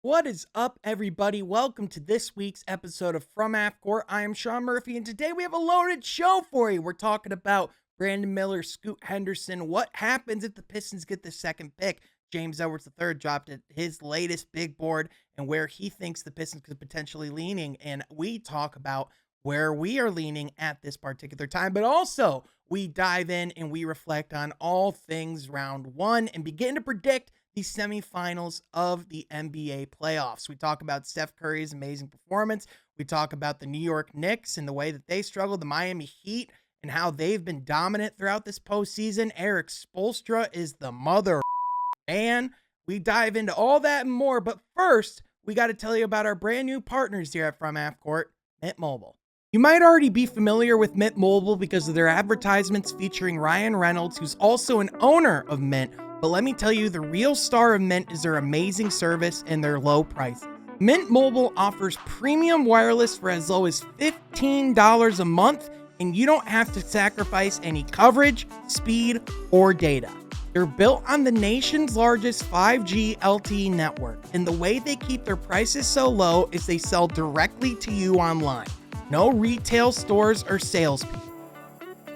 What is up, everybody? Welcome to this week's episode of From Half Court. I am Sean Murphy, and today we have a loaded show for you. We're talking about Brandon Miller, Scoot Henderson, what happens if the Pistons get the second pick. James Edwards III dropped his latest big board and where he thinks the Pistons could potentially leaning. And we talk about where we are leaning at this particular time, but also we dive in and we reflect on all things round one and begin to predict the semifinals of the NBA playoffs. We talk about Steph Curry's amazing performance. We talk about the New York Knicks and the way that they struggled, the Miami Heat, and how they've been dominant throughout this postseason. Eric Spoelstra is the mother man. We dive into all that and more, but first, we got to tell you about our brand new partners here at From Half Court, Mint Mobile. You might already be familiar with Mint Mobile because of their advertisements featuring Ryan Reynolds, who's also an owner of Mint. But let me tell you, the real star of Mint is their amazing service and their low prices. Mint Mobile offers premium wireless for as low as $15 a month, and you don't have to sacrifice any coverage, speed, or data. They're built on the nation's largest 5G LTE network, and the way they keep their prices so low is they sell directly to you online. No retail stores or salespeople.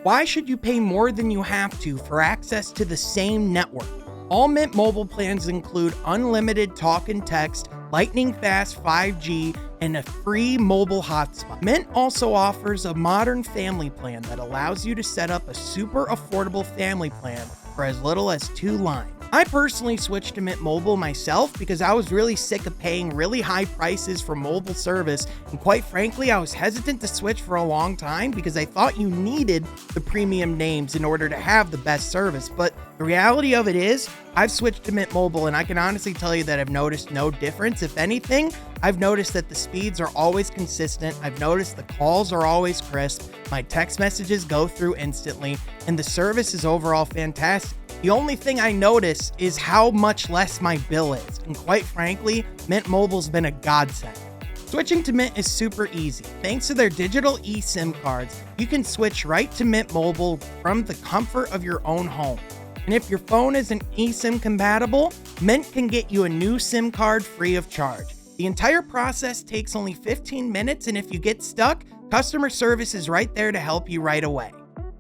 Why should you pay more than you have to for access to the same network? All Mint Mobile plans include unlimited talk and text, lightning fast 5G, and a free mobile hotspot. Mint also offers a modern family plan that allows you to set up a super affordable family plan for as little as 2 lines. I personally switched to Mint Mobile myself because I was really sick of paying really high prices for mobile service, and quite frankly, I was hesitant to switch for a long time because I thought you needed the premium names in order to have the best service. But the reality of it is, I've switched to Mint Mobile, and I can honestly tell you that I've noticed no difference. If anything, I've noticed that the speeds are always consistent. I've noticed the calls are always crisp. My text messages go through instantly, and the service is overall fantastic. The only thing I notice is how much less my bill is, and quite frankly, Mint Mobile's been a godsend. Switching to Mint is super easy. Thanks to their digital eSIM cards, you can switch right to Mint Mobile from the comfort of your own home. And if your phone isn't eSIM compatible, Mint can get you a new SIM card free of charge. The entire process takes only 15 minutes, and if you get stuck, customer service is right there to help you right away.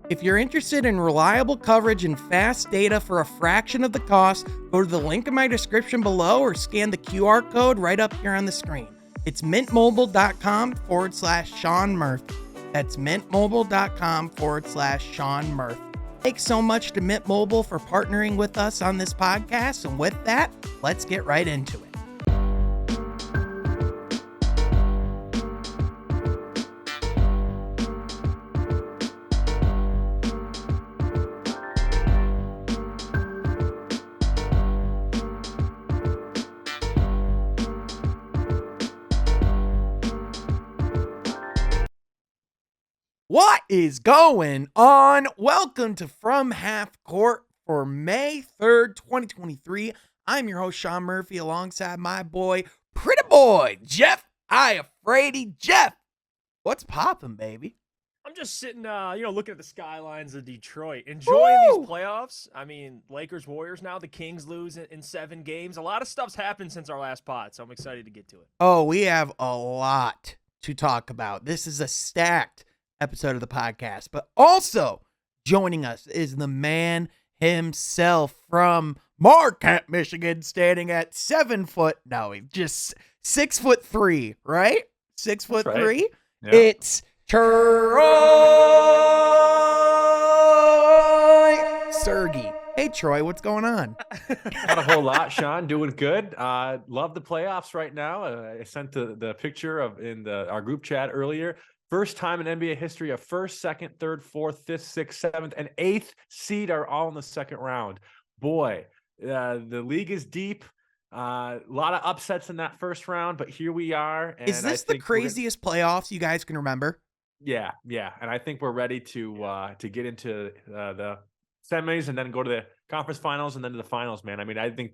If you're interested in reliable coverage and fast data for a fraction of the cost, go to the link in my description below or scan the QR code right up here on the screen. It's mintmobile.com/Sean Murphy. That's mintmobile.com/Sean Murphy. Thanks so much to Mint Mobile for partnering with us on this podcast. And with that, let's get right into it. What is going on? Welcome to From Half Court for May 3rd, 2023. I'm your host, Sean Murphy, alongside my boy, pretty boy, Jeff Frady. Jeff, what's poppin', baby? I'm just sitting, looking at the skylines of Detroit, enjoying these playoffs. I mean, Lakers-Warriors now. The Kings lose in 7 games. A lot of stuff's happened since our last pod, so I'm excited to get to it. Oh, we have a lot to talk about. This is a stacked episode of the podcast, but also joining us is the man himself from Marquette, Michigan, standing at 7 foot. No, he's just 6'3", right? 6'3". Right. Yeah. It's Troy Sergey. Hey, Troy, what's going on? Not a whole lot, Sean. Doing good. Love the playoffs right now. I sent the picture in our group chat earlier. First time in NBA history, a first, second, third, fourth, fifth, sixth, seventh, and eighth seed are all in the second round. Boy, the league is deep. A lot of upsets in that first round, but here we are. And is this the craziest playoffs you guys can remember? Yeah. And I think we're ready to get into the semis and then go to the conference finals and then to the finals, man. I mean, I think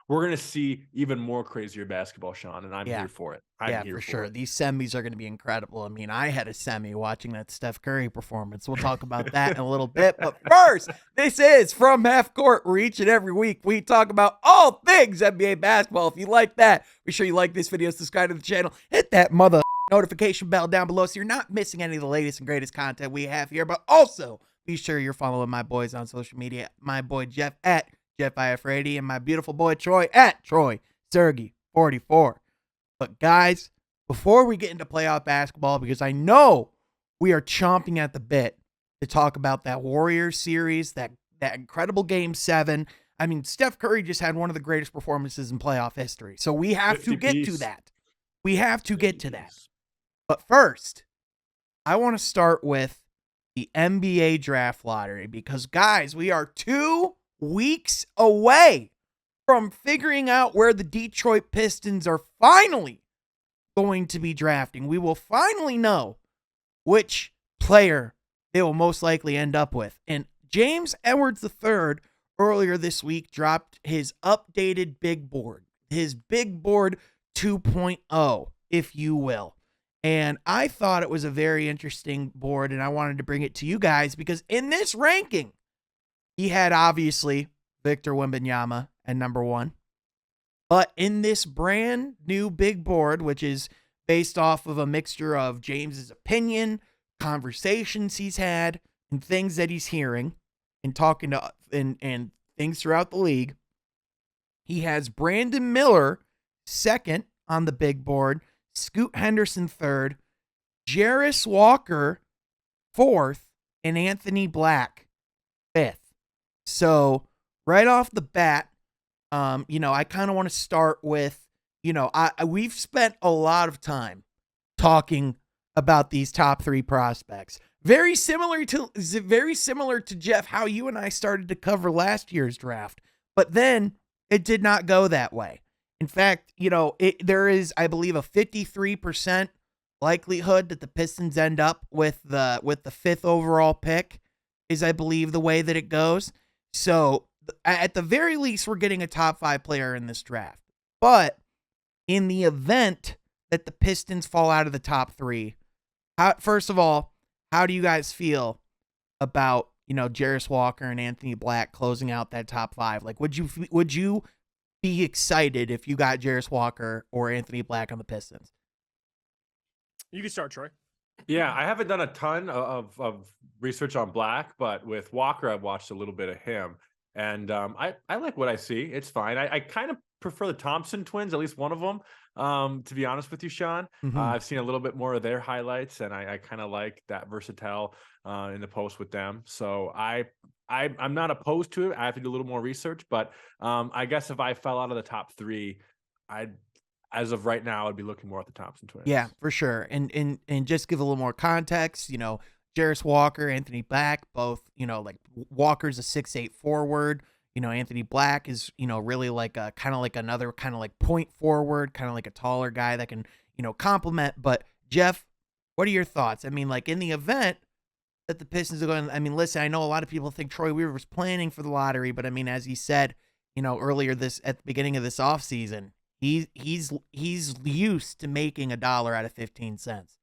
we're going to see even more crazier basketball, Sean, and I'm here for it. I'm here for sure. These semis are going to be incredible. I mean, I had a semi watching that Steph Curry performance. We'll talk about that in a little bit. But first, this is From Half Court, where each and every week we talk about all things NBA basketball. If you like that, be sure you like this video, subscribe to the channel, hit that mother notification bell down below so you're not missing any of the latest and greatest content we have here. But also, be sure you're following my boys on social media. My boy Jeff at JeffIF80 and my beautiful boy Troy at TroySergi44. But guys, before we get into playoff basketball, because I know we are chomping at the bit to talk about that Warriors series, that incredible Game 7. I mean, Steph Curry just had one of the greatest performances in playoff history. So we have to get to that. We have to get to that. But first, I want to start with the NBA draft lottery because, guys, we are 2 weeks away from figuring out where the Detroit Pistons are finally going to be drafting. We will finally know which player they will most likely end up with. And James Edwards III earlier this week dropped his updated big board, his big board 2.0, if you will. And I thought it was a very interesting board, and I wanted to bring it to you guys because in this ranking, he had obviously Victor Wembanyama at number 1. But in this brand new big board, which is based off of a mixture of James's opinion, conversations he's had, and things that he's hearing and talking to and things throughout the league, he has Brandon Miller second on the big board, Scoot Henderson third, Jarris Walker fourth, and Anthony Black fifth. So right off the bat, I kind of want to start with, we've spent a lot of time talking about these top 3 prospects. Very similar to Jeff, how you and I started to cover last year's draft, but then it did not go that way. In fact, there is, I believe, a 53% likelihood that the Pistons end up with the 5th overall pick is, I believe, the way that it goes. So at the very least, we're getting a top 5 player in this draft. But in the event that the Pistons fall out of the top 3, first of all, how do you guys feel about, Jarris Walker and Anthony Black closing out that top 5? Like, would you be excited if you got Jarris Walker or Anthony Black on the Pistons? You can start, Troy. Yeah, I haven't done a ton of research on Black, but with Walker, I've watched a little bit of him. And I like what I see. It's fine. I kind of prefer the Thompson twins, at least one of them, to be honest with you, Sean. Mm-hmm. I've seen a little bit more of their highlights, and I kind of like that versatile in the post with them. So I'm not opposed to it. I have to do a little more research, but I guess if I fell out of the top 3, as of right now, I'd be looking more at the Thompson twins. Yeah, for sure. And just give a little more context, Jarris Walker, Anthony Black, both, like Walker's a 6'8" forward. Anthony Black is, really like a kind of like another kind of like point forward, kind of like a taller guy that can, complement. But Jeff, what are your thoughts? I mean, like in the event that the Pistons are going, I mean, listen, I know a lot of people think Troy Weaver was planning for the lottery, but I mean, as he said, earlier at the beginning of this offseason, he's used to making $1 out of 15 cents.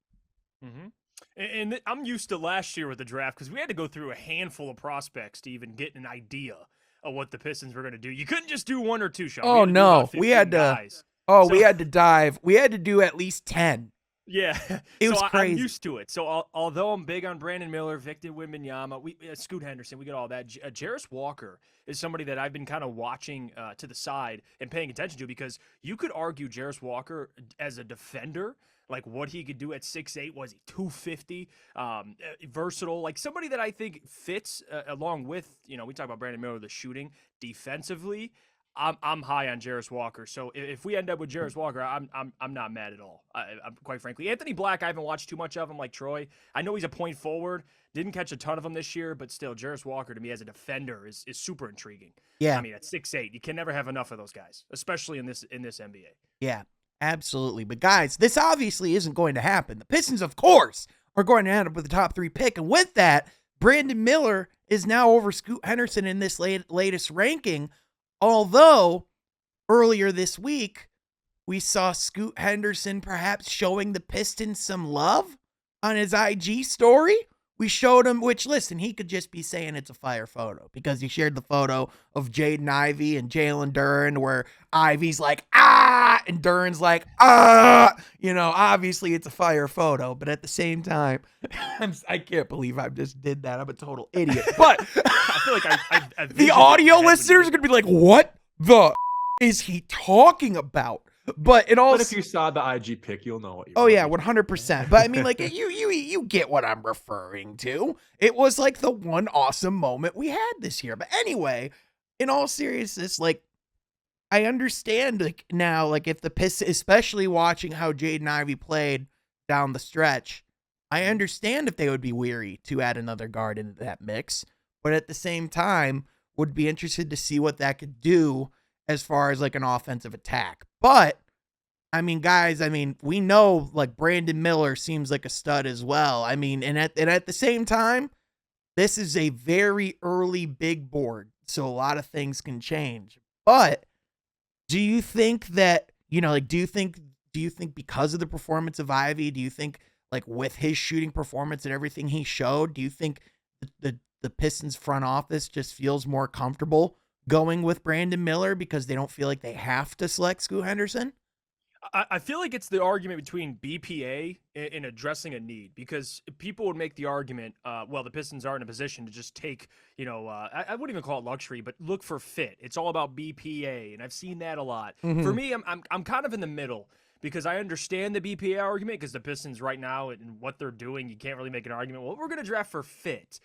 Mm-hmm. And I'm used to last year with the draft because we had to go through a handful of prospects to even get an idea of what the Pistons were going to do. You couldn't just do 1 or 2, Sean. Oh, no. We had to guys. we had to dive. We had to do at least 10. Yeah. It was crazy. I'm used to it. So although I'm big on Brandon Miller, Victor Wembanyama, Scoot Henderson, we get all that. Jarris Walker is somebody that I've been kind of watching to the side and paying attention to because you could argue Jarris Walker as a defender, like what he could do at 6'8", was he 250, versatile, like somebody that I think fits along with, we talk about Brandon Miller, the shooting defensively. I'm high on Jarris Walker. So if we end up with Jarris Walker, I'm not mad at all. I'm quite frankly. Anthony Black, I haven't watched too much of him like Troy. I know he's a point forward. Didn't catch a ton of them this year, but still, Jarris Walker to me as a defender is super intriguing. Yeah. I mean, at 6'8", you can never have enough of those guys, especially in this NBA. Yeah, absolutely. But guys, this obviously isn't going to happen. The Pistons, of course, are going to end up with the top 3 pick, and with that, Brandon Miller is now over Scoot Henderson in this latest ranking, although earlier this week, we saw Scoot Henderson perhaps showing the Pistons some love on his IG story. We showed him, which, listen, he could just be saying it's a fire photo because he shared the photo of Jaden Ivey and Jalen Duren where Ivy's like, ah, and Duren's like, ah. Obviously it's a fire photo, but at the same time, I can't believe I just did that. I'm a total idiot. But I feel like I the audio listeners are going to be like, what the is he talking about? But if you saw the IG pic, you'll know what you're. Oh yeah, 100%. But I mean, like you get what I'm referring to. It was like the one awesome moment we had this year. But anyway, in all seriousness, like I understand like now, like if the Pistons, especially watching how Jaden Ivey played down the stretch, I understand if they would be weary to add another guard into that mix. But at the same time, would be interested to see what that could do as far as like an offensive attack. But I mean, guys, we know like Brandon Miller seems like a stud as well. I mean, and at the same time, this is a very early big board, so a lot of things can change. But do you think that, do you think because of the performance of Ivy, do you think like with his shooting performance and everything he showed, do you think the Pistons front office just feels more comfortable going with Brandon Miller because they don't feel like they have to select Scoot Henderson? I feel like it's the argument between BPA and addressing a need, because people would make the argument, well, the Pistons are in a position to just take, I wouldn't even call it luxury, but look for fit. It's all about BPA, and I've seen that a lot. Mm-hmm. For me, I'm kind of in the middle because I understand the BPA argument because the Pistons right now and what they're doing, you can't really make an argument. Well, we're going to draft for fit,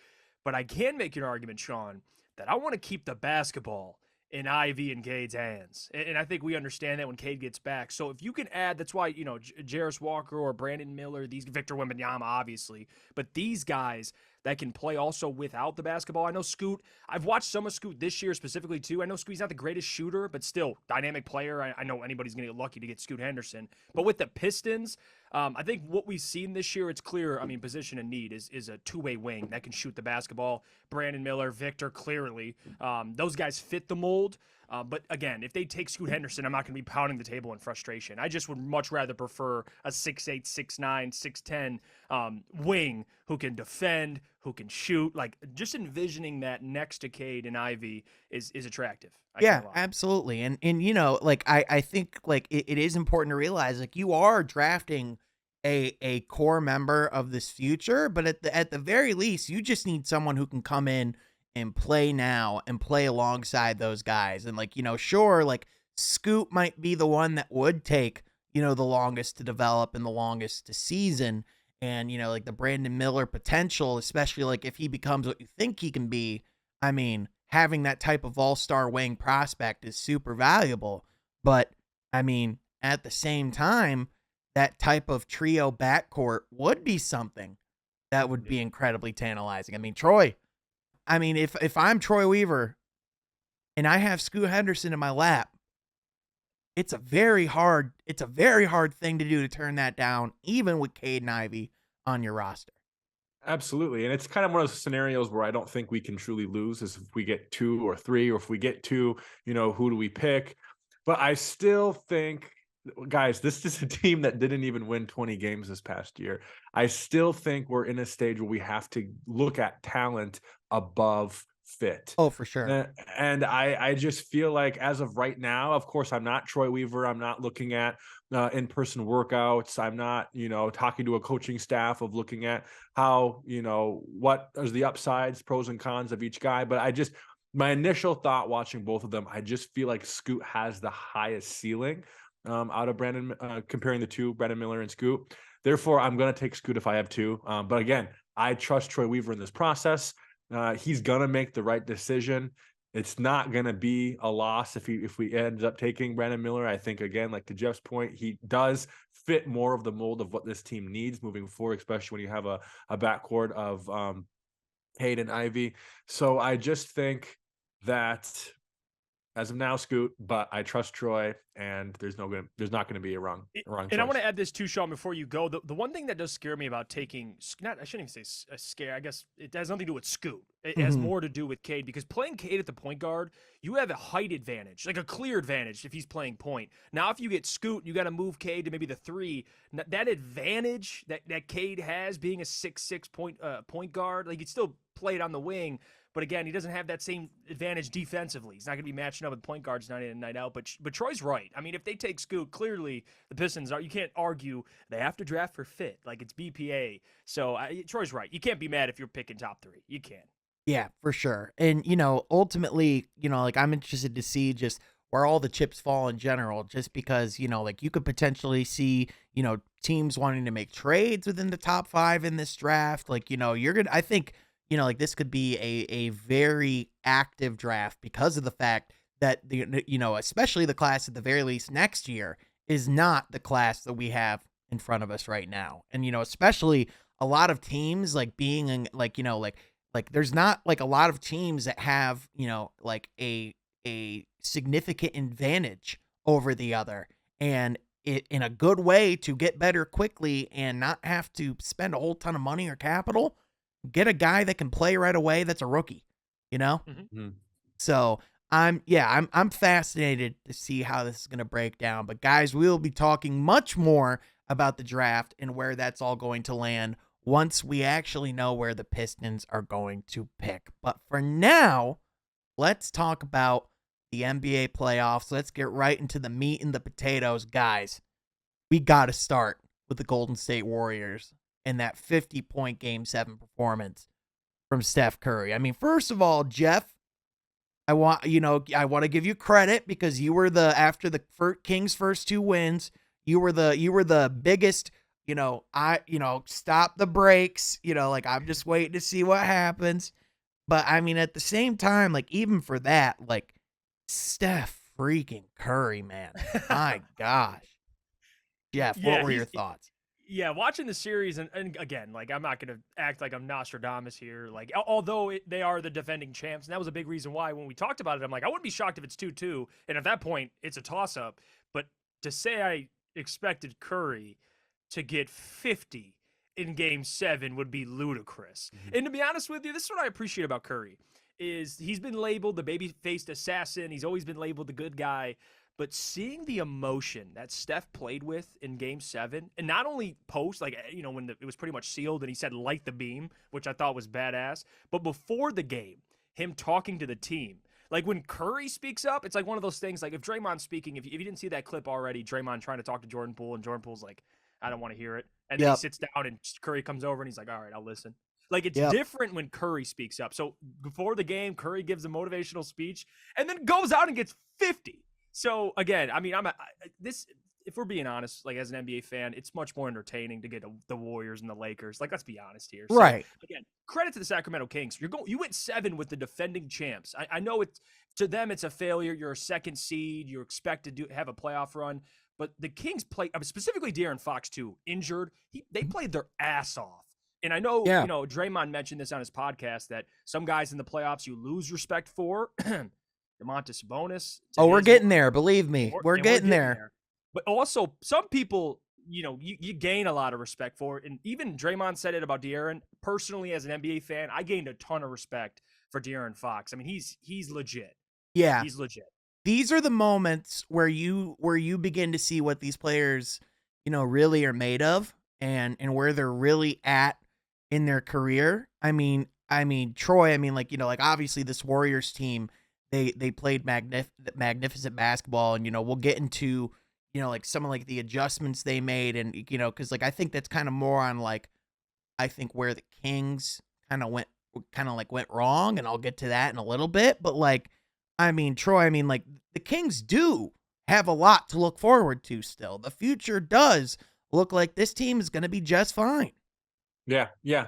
but I can make an argument, Sean, that I want to keep the basketball in Ivy and Cade's hands. And I think we understand that when Cade gets back. So if you can add, that's why, Jarris Walker or Brandon Miller, these Victor Wembanyama, obviously, but these guys that can play also without the basketball. I know Scoot, I've watched some of Scoot this year specifically too. I know Scoot's not the greatest shooter, but still dynamic player. I know anybody's going to get lucky to get Scoot Henderson. But with the Pistons, I think what we've seen this year, it's clear, position and need is a two-way wing that can shoot the basketball. Brandon Miller, Victor, clearly. Those guys fit the mold. But again, if they take Scoot Henderson, I'm not going to be pounding the table in frustration. I just would much rather prefer a 6'8", 6'9", 6'10" wing who can defend, who can shoot. Like, just envisioning that next to Cade and Ivy is attractive. Yeah, absolutely. And like I think like it is important to realize like you are drafting a core member of this future, but at the very least, you just need someone who can come in and play now and play alongside those guys. And like, sure, like Scoot might be the one that would take, the longest to develop and the longest to season. And, like the Brandon Miller potential, especially like if he becomes what you think he can be, having that type of all-star wing prospect is super valuable. But at the same time, that type of trio backcourt would be something that would be incredibly tantalizing. Troy, if I'm Troy Weaver and I have Scoot Henderson in my lap, it's a very hard thing to do to turn that down, even with Cade and Ivy on your roster. Absolutely. And it's kind of one of those scenarios where I don't think we can truly lose is if we get 2 or 3, or if we get 2, who do we pick? But I still think, guys, this is a team that didn't even win 20 games this past year. I still think we're in a stage where we have to look at talent above fit. Oh, for sure. And I just feel like as of right now, of course, I'm not Troy Weaver. I'm not looking at in-person workouts. I'm not, talking to a coaching staff of looking at how, what is the upsides, pros and cons of each guy. But my initial thought watching both of them, I just feel like Scoot has the highest ceiling out of Brandon, comparing the two, Brandon Miller and Scoot. Therefore, I'm going to take Scoot if I have to. But again, I trust Troy Weaver in this process. He's going to make the right decision. It's not going to be a loss if we end up taking Brandon Miller. I think, again, like to Jeff's point, he does fit more of the mold of what this team needs moving forward, especially when you have a backcourt of Cade and Ivy. So I just think that as of now, Scoot, but I trust Troy, and there's not going to be a wrong And I want choice. to add this too, Sean, before you go. The one thing that does scare me about taking, not I shouldn't even say a scare. I guess it has nothing to do with Scoot. It has more to do with Cade, because playing Cade at the point guard, you have a height advantage, like a clear advantage if he's playing point. Now, if you get Scoot, you got to move Cade to maybe the 3. That advantage that Cade has being a 6'6" point guard, like he'd still play it on the wing. But again, he doesn't have that same advantage defensively. He's not going to be matching up with point guards night in and night out. But Troy's right. I mean, if they take Scoot, clearly the Pistons you can't argue they have to draft for fit. Like, it's BPA. So Troy's right. You can't be mad if you're picking top 3. You can't. Yeah, for sure. And, ultimately, like I'm interested to see just where all the chips fall in general, just because, like you could potentially see, teams wanting to make trades within the top 5 in this draft. Like, I think, like this could be a very active draft because of the fact that especially the class at the very least next year is not the class that we have in front of us right now. And, especially a lot of teams like being in like there's not like a lot of teams that have, like a significant advantage over the other, and it in a good way to get better quickly and not have to spend a whole ton of money or capital. Get a guy that can play right away that's a rookie, Mm-hmm. So I'm fascinated to see how this is going to break down. But guys, we will be talking much more about the draft and where that's all going to land once we actually know where the Pistons are going to pick. But for now, let's talk about the NBA playoffs. Let's get right into the meat and the potatoes, guys. We got to start with the Golden State Warriors and that 50-point Game 7 performance from Steph Curry. I mean, first of all, Jeff, I want to give you credit because you were after the Kings' first 2 wins, you were the biggest, stop the brakes, like I'm just waiting to see what happens. But I mean, at the same time, like even for that, like Steph freaking Curry, man, my gosh. Jeff, what were your thoughts? Yeah, watching the series, and again, like I'm not going to act like I'm Nostradamus here. Like, although they are the defending champs, and that was a big reason why when we talked about it, I'm like, I wouldn't be shocked if it's 2-2, and at that point, it's a toss-up. But to say I expected Curry to get 50 in Game 7 would be ludicrous. Mm-hmm. And to be honest with you, this is what I appreciate about Curry, is he's been labeled the baby-faced assassin. He's always been labeled the good guy. But seeing the emotion that Steph played with in Game 7, and not only post, like, when it was pretty much sealed and he said, light the beam, which I thought was badass, but before the game, him talking to the team. Like, when Curry speaks up, it's like one of those things, like, if Draymond's speaking, if you didn't see that clip already, Draymond trying to talk to Jordan Poole, and Jordan Poole's like, I don't want to hear it. And then he sits down, and Curry comes over, and he's like, all right, I'll listen. Like, it's different when Curry speaks up. So, before the game, Curry gives a motivational speech, and then goes out and gets 50. So again, I mean, if we're being honest, like as an NBA fan, it's much more entertaining to get the Warriors and the Lakers. Like, let's be honest here. So, right. Again, credit to the Sacramento Kings. You went 7 with the defending champs. I know to them it's a failure. You're a second seed. You're expected to have a playoff run. But the Kings play, specifically De'Aaron Fox too, injured. They played their ass off. And I know, Draymond mentioned this on his podcast that some guys in the playoffs you lose respect for. Domantas Sabonis. We're getting there. Believe me, we're getting there. But also, some people, you gain a lot of respect for it. And even Draymond said it about De'Aaron. Personally, as an NBA fan, I gained a ton of respect for De'Aaron Fox. I mean, he's legit. Yeah, he's legit. These are the moments where you begin to see what these players, really are made of, and where they're really at in their career. I mean, Troy. I mean, like obviously this Warriors team. They played magnificent basketball, and we'll get into like some of like the adjustments they made, and because like I think that's kind of more on like I think where the Kings kind of went wrong, and I'll get to that in a little bit. But like I mean, Troy, I mean, like the Kings do have a lot to look forward to still. The future does look like this team is going to be just fine. Yeah,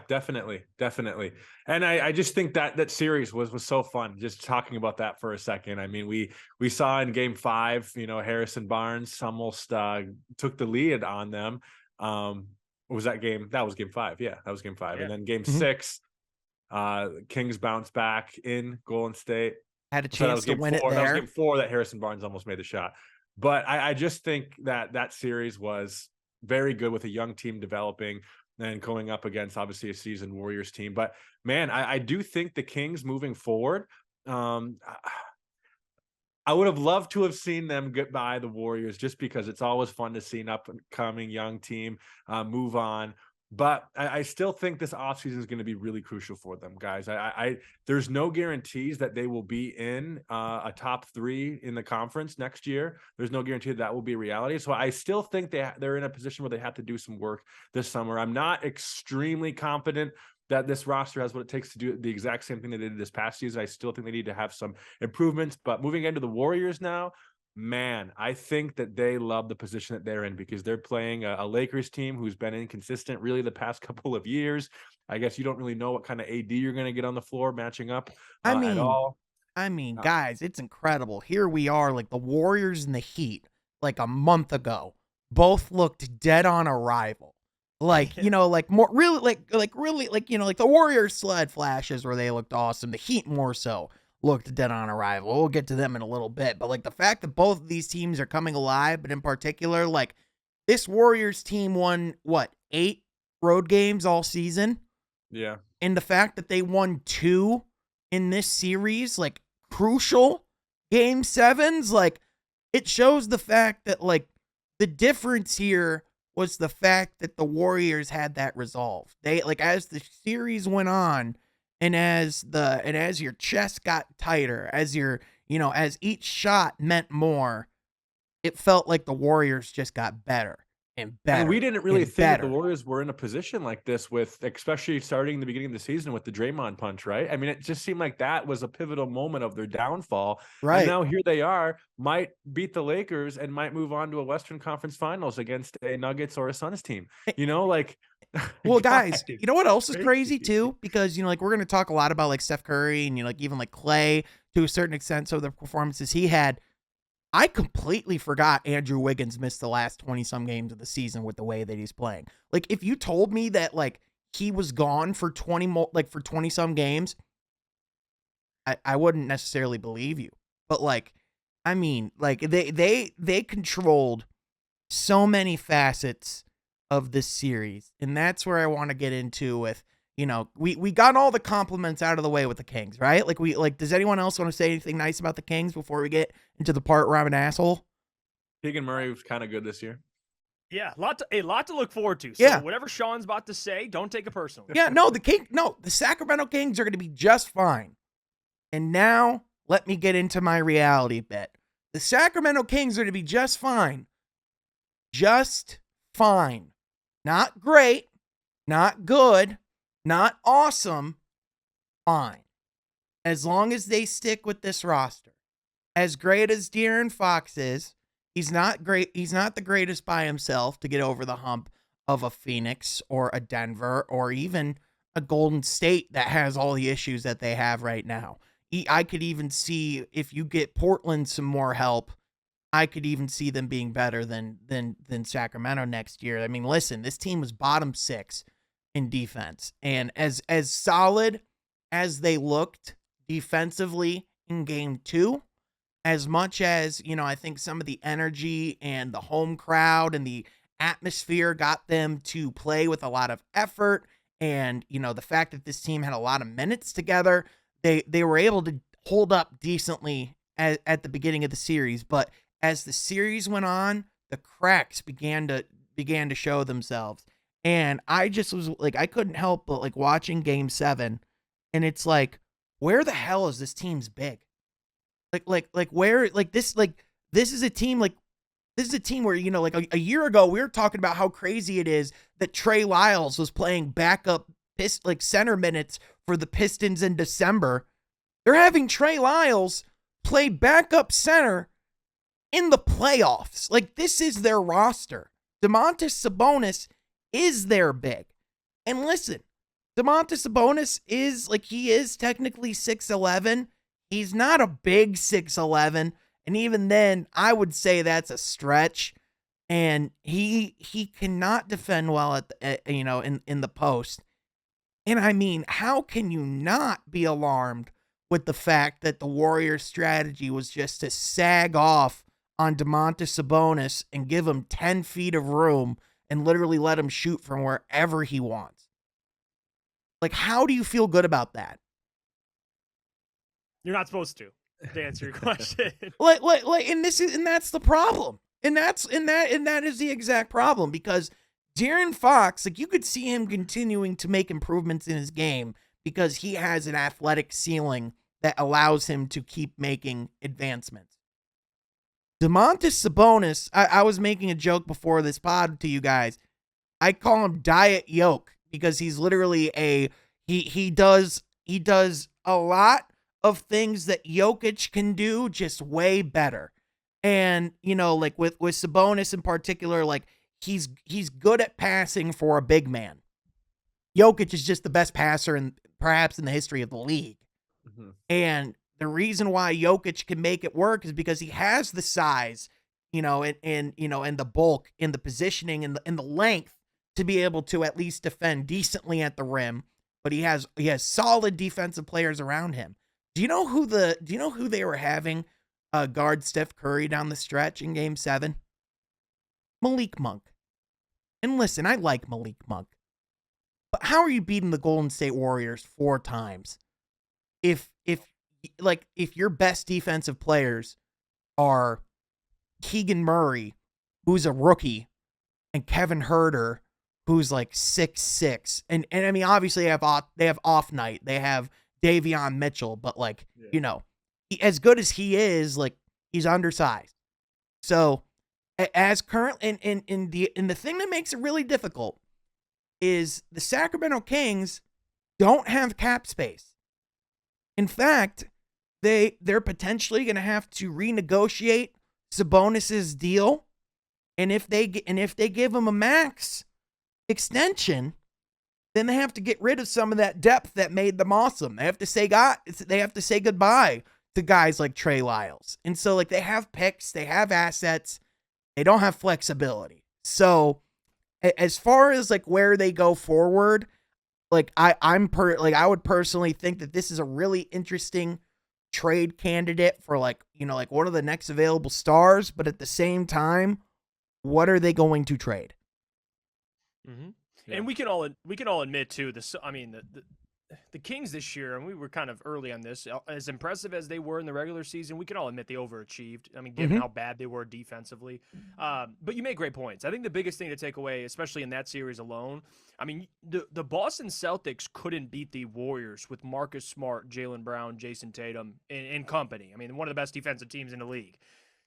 definitely. And I just think that series was so fun. Just talking about that for a second. I mean, we saw in Game 5, Harrison Barnes almost took the lead on them. What was that game? That was Game 5. Yeah, that was Game 5. Yeah. And then Game 6, Kings bounced back in Golden State. Had a I said that was chance to game win it 4. That was there. game 4 that Harrison Barnes almost made the shot. But I just think that series was very good with a young team developing and going up against obviously a seasoned Warriors team. But man, I do think the Kings moving forward, I would have loved to have seen them get by the Warriors just because it's always fun to see an up and coming young team move on. But I still think this offseason is going to be really crucial for them, guys. There's no guarantees that they will be in a top 3 in the conference next year. There's no guarantee that will be a reality. So I still think they're in a position where they have to do some work this summer. I'm not extremely confident that this roster has what it takes to do the exact same thing they did this past season. I still think they need to have some improvements. But moving into the Warriors now, man, I think that they love the position that they're in because they're playing a Lakers team who's been inconsistent really the past couple of years. I guess you don't really know what kind of AD you're going to get on the floor matching up I at mean, all. guys, it's incredible. Here we are, like the Warriors and the Heat, like a month ago, both looked dead on arrival. Like, like more really, like the Warriors sled flashes where they looked awesome. The Heat more so looked dead on arrival. We'll get to them in a little bit, but like the fact that both of these teams are coming alive, but in particular, like this Warriors team won 8 road games all season. Yeah. And the fact that they won 2 in this series, like crucial game 7s, like it shows the fact that like the difference here was the fact that the Warriors had that resolve. They like as the series went on and as your chest got tighter, as as each shot meant more, it felt like the Warriors just got better and better. And we didn't really and think that better. the Warriors were in a position like this with, especially starting the beginning of the season with the Draymond punch, right? I mean, it just seemed like that was a pivotal moment of their downfall. Right. And now here they are, might beat the Lakers and might move on to a Western Conference Finals against a Nuggets or a Suns team. Like well, guys, you know what else is crazy crazy. too? Because like we're gonna talk a lot about like Steph Curry and like even like Clay to a certain extent. So the performances he had, I completely forgot Andrew Wiggins missed the last 20-some games of the season with the way that he's playing. Like, if you told me that, like, he was gone for 20-some games, I wouldn't necessarily believe you. But, like, I mean, like, they controlled so many facets of this series. And that's where I want to get into with, we got all the compliments out of the way with the Kings, right? Like, does anyone else want to say anything nice about the Kings before we get into the part where I'm an asshole? Keegan Murray was kind of good this year. Yeah, a lot to look forward to. So Yeah. whatever Sean's about to say, don't take it personally. Yeah, the Sacramento Kings are going to be just fine. And now let me get into my reality bit. The Sacramento Kings are going to be just fine. Just fine. Not great, not good, not awesome, fine. As long as they stick with this roster. As great as De'Aaron Fox is, he's not great. He's not the greatest by himself to get over the hump of a Phoenix or a Denver or even a Golden State that has all the issues that they have right now. I could even see if you get Portland some more help, I could even see them being better than Sacramento next year. I mean, listen, this team was bottom 6 in defense. And as solid as they looked defensively in game 2, as much as, I think some of the energy and the home crowd and the atmosphere got them to play with a lot of effort and, the fact that this team had a lot of minutes together, they were able to hold up decently at the beginning of the series. But as the series went on, the cracks began to show themselves. And I just was like, I couldn't help but like watching game 7. And it's like, where the hell is this team's big? This is a team where, like a year ago, we were talking about how crazy it is that Trey Lyles was playing backup center minutes for the Pistons in December. They're having Trey Lyles play backup center in the playoffs. Like, this is their roster. Domantas Sabonis is their big. And listen, Domantas Sabonis he is technically 6'11". He's not a big 6'11", and even then, I would say that's a stretch. And he cannot defend well in the post. And I mean, how can you not be alarmed with the fact that the Warriors' strategy was just to sag off on Domantas Sabonis and give him 10 feet of room and literally let him shoot from wherever he wants. Like, how do you feel good about that? You're not supposed to answer your question. And that's the problem. And that is the exact problem, because De'Aaron Fox, like, you could see him continuing to make improvements in his game because he has an athletic ceiling that allows him to keep making advancements. Domantas Sabonis, I was making a joke before this pod to you guys. I call him Diet Yoke because he's literally he does a lot of things that Jokic can do, just way better. And, like with Sabonis in particular, like he's good at passing for a big man. Jokic is just the best passer perhaps in the history of the league. Mm-hmm. And the reason why Jokic can make it work is because he has the size, and the bulk, and the positioning, and the length to be able to at least defend decently at the rim. But he has solid defensive players around him. Do you know who they were having guard Steph Curry down the stretch in Game 7? Malik Monk. And listen, I like Malik Monk, but how are you beating the Golden State Warriors 4 times if your best defensive players are Keegan Murray, who's a rookie, and Kevin Huerter, who's like 6'6", and I mean, obviously they have off night, they have Davion Mitchell, but like, as good as he is, like, he's undersized. So as current in the thing that makes it really difficult is the Sacramento Kings don't have cap space. In fact, they're potentially going to have to renegotiate Sabonis's deal, and if they give him a max extension, then they have to get rid of some of that depth that made them awesome. They have to say goodbye to guys like Trey Lyles. And so, like, they have picks, they have assets, they don't have flexibility. So as far as like where they go forward, like I would personally think that this is a really interesting trade candidate for like one of the next available stars, but at the same time, what are they going to trade? Mm-hmm. Yeah. And we can all admit too, the Kings this year, and we were kind of early on this, as impressive as they were in the regular season, we can all admit they overachieved. I mean, given how bad they were defensively. But you make great points. I think the biggest thing to take away, especially in that series alone, I mean, the Boston Celtics couldn't beat the Warriors with Marcus Smart, Jaylen Brown, Jason Tatum, and company. I mean, one of the best defensive teams in the league.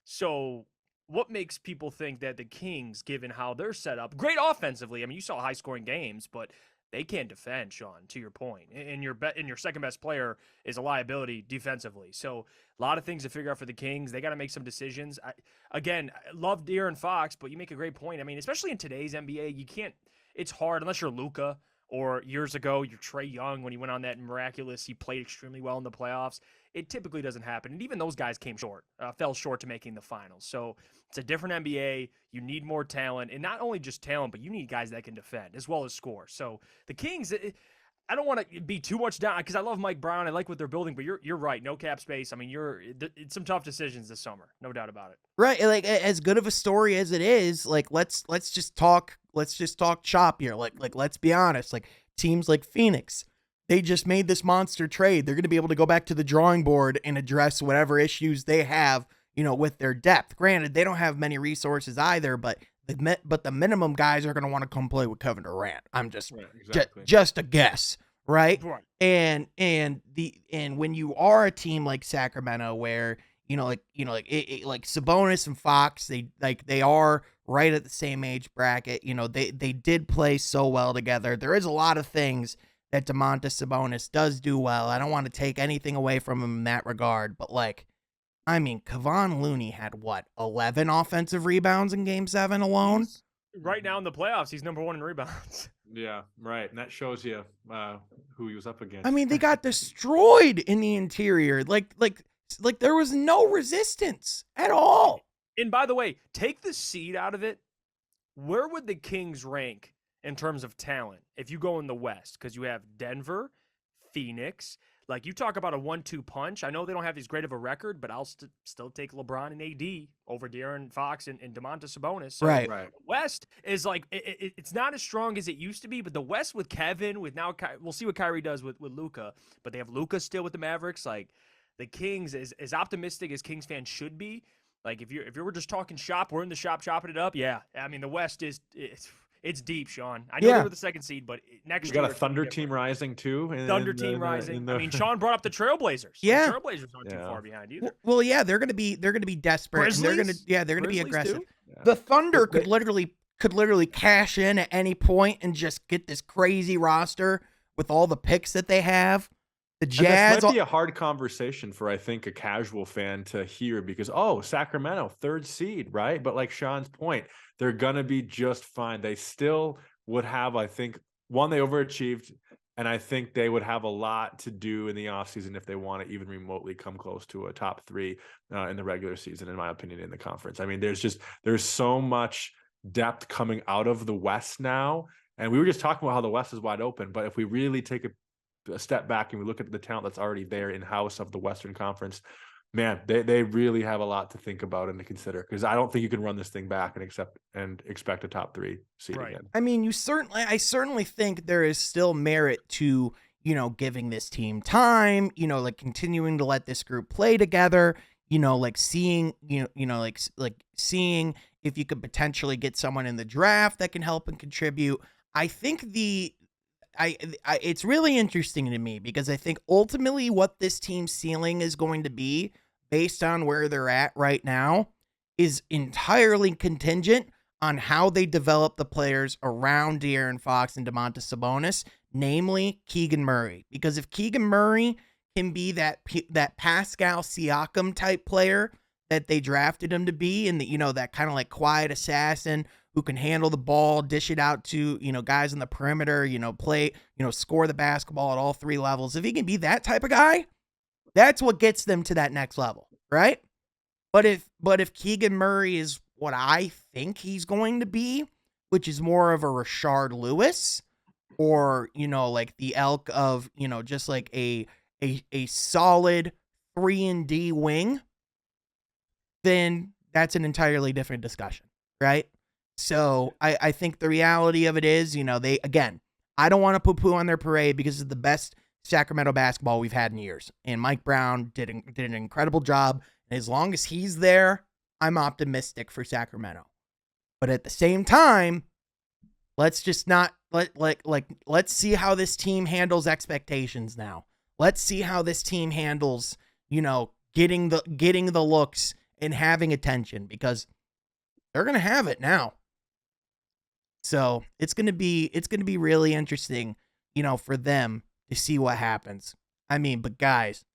So what makes people think that the Kings, given how they're set up, great offensively, I mean, you saw high-scoring games, but they can't defend, Sean, to your point. And your second best player is a liability defensively. So a lot of things to figure out for the Kings. They got to make some decisions. I love De'Aaron Fox, but you make a great point. I mean, especially in today's NBA, you can't – it's hard unless you're Luka, or years ago you're Trae Young when he went on that miraculous – he played extremely well in the playoffs. It typically doesn't happen. And even those guys fell short to making the finals. So it's a different NBA. You need more talent. And not only just talent, but you need guys that can defend as well as score. So the Kings, I don't want to be too much down because I love Mike Brown. I like what they're building, but you're right. No cap space. I mean, it's some tough decisions this summer. No doubt about it. Right. Like, as good of a story as it is, like, let's just talk shop here. Like, let's be honest. Like, teams like Phoenix, they just made this monster trade. They're going to be able to go back to the drawing board and address whatever issues they have, with their depth. Granted, they don't have many resources either, but the minimum guys are going to want to come play with Kevin Durant. I'm just just a guess, right? And when you are a team like Sacramento, where like Sabonis and Fox, they are right at the same age bracket. They did play so well together. There is a lot of things that Domantas Sabonis does do well. I don't want to take anything away from him in that regard, but Kevon Looney had 11 offensive rebounds in Game 7 alone? Right now in the playoffs, he's number 1 in rebounds. Yeah, right. And that shows you who he was up against. I mean, they got destroyed in the interior. Like there was no resistance at all. And by the way, take the seed out of it. Where would the Kings rank in terms of talent if you go in the West? Because you have Denver, Phoenix, Like, you talk about a 1-2 punch. I know they don't have as great of a record, but I'll still take LeBron and AD over De'Aaron Fox and Domantas Sabonis. So Right. West is like it's not as strong as it used to be, but the West with Kevin, with now we'll see what Kyrie does with Luka, but they have Luka still with the Mavericks. Like, the Kings, as optimistic as Kings fans should be. Like, if you were just talking shop, we're in the shop chopping it up. Yeah, I mean, the West it's deep, Sean. I know they were the second seed, but next You year got a Thunder team rising too. Thunder team rising. I mean, Sean brought up the Trailblazers. Yeah. The Trailblazers aren't too far behind either. Well, yeah, they're gonna be desperate. Grizzlies? And they're gonna be Grizzlies aggressive. too? Yeah. The Thunder could literally cash in at any point and just get this crazy roster with all the picks that they have. The Jazz This might be a hard conversation for, I think, a casual fan to hear because, Sacramento, third seed, right? But like Sean's point, they're going to be just fine. They still would have, I think, one, they overachieved, and I think they would have a lot to do in the offseason if they want to even remotely come close to a top 3 in the regular season, in my opinion, in the conference. I mean, there's so much depth coming out of the West now. And we were just talking about how the West is wide open, but if we really take a step back and we look at the talent that's already there in-house of the Western Conference, man, they really have a lot to think about and to consider, because I don't think you can run this thing back and expect a top 3 seed again. I mean, I certainly think there is still merit to, giving this team time, like continuing to let this group play together, like seeing, like seeing if you could potentially get someone in the draft that can help and contribute. I think it's really interesting to me because I think ultimately what this team's ceiling is going to be based on where they're at right now is entirely contingent on how they develop the players around De'Aaron Fox and Domantas Sabonis, namely Keegan Murray. Because if Keegan Murray can be that Pascal Siakam type player that they drafted him to be, and that kind of like quiet assassin who can handle the ball, dish it out to, guys on the perimeter, play, score the basketball at all 3 levels. If he can be that type of guy, that's what gets them to that next level, right? But if Keegan Murray is what I think he's going to be, which is more of a Rashard Lewis, or, like the elk of, just like a solid 3-and-D wing, then that's an entirely different discussion, right? So I think the reality of it is, I don't want to poo-poo on their parade because it's the best Sacramento basketball we've had in years. And Mike Brown did an incredible job. And as long as he's there, I'm optimistic for Sacramento. But at the same time, let's just not let's see how this team handles expectations now. Let's see how this team handles, getting the looks and having attention, because they're going to have it now. So it's going to be really interesting, for them to see what happens. I mean, but guys,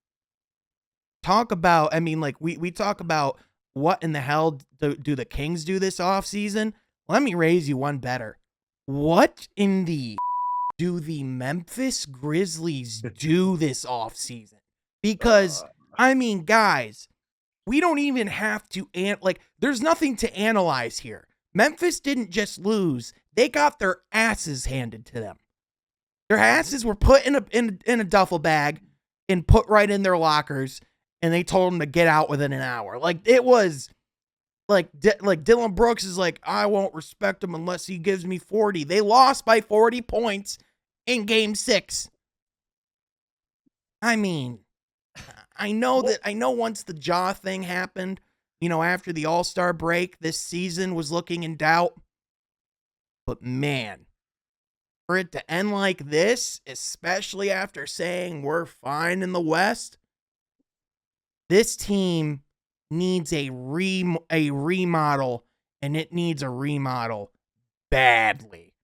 talk about, we talk about what in the hell do the Kings do this offseason? Let me raise you one better. What in the do the Memphis Grizzlies do this offseason? Because, guys, we don't even have to, there's nothing to analyze here. Memphis didn't just lose. They got their asses handed to them. Their asses were put in a duffel bag and put right in their lockers, and they told them to get out within an hour. Like, it was like Dylan Brooks is like, I won't respect him unless he gives me 40. They lost by 40 points in game 6. I know once the jaw thing happened, after the All-Star break, this season was looking in doubt. But man, for it to end like this, especially after saying we're fine in the West, this team needs a remodel, and it needs a remodel badly.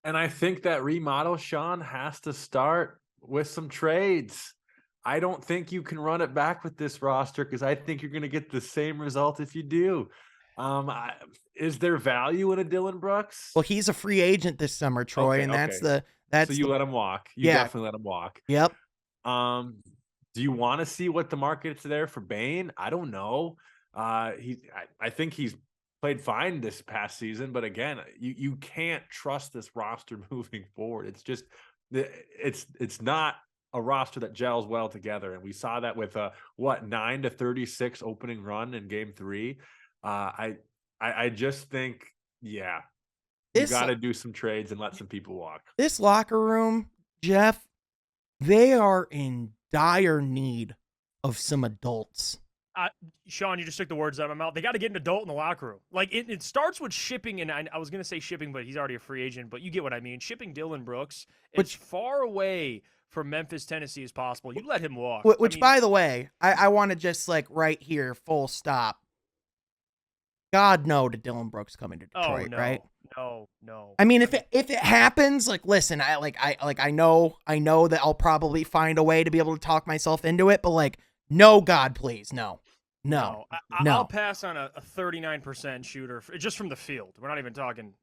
And I think that remodel, Sean, has to start with some trades. I don't think you can run it back with this roster, because I think you're going to get the same result if you do. Is there value in a Dylan Brooks? Well, he's a free agent this summer, Troy, and that's so you let him walk. You definitely let him walk. Yep. Do you want to see what the market's there for Bane? I don't know. I think he's played fine this past season, but again, you can't trust this roster moving forward. It's just, it's not a roster that gels well together. And we saw that with a 9-36 opening run in game 3. I just think, yeah, you This got to do some trades and let some people walk. this locker room, Jeff, they are in dire need of some adults. Sean, you just took the words out of my mouth. They got to get an adult in the locker room. Like, it starts with shipping, and I was going to say shipping, but he's already a free agent, but you get what I mean. Shipping Dillon Brooks as far away from Memphis, Tennessee as possible. You let him walk. Which, by the way, I want to just, like, right here, full stop. God, no to Dillon Brooks coming to Detroit, right? No. I mean, if it happens, like, listen, I know that I'll probably find a way to be able to talk myself into it, but, like, no, God, please, no. I'll pass on a 39% shooter just from the field. We're not even talking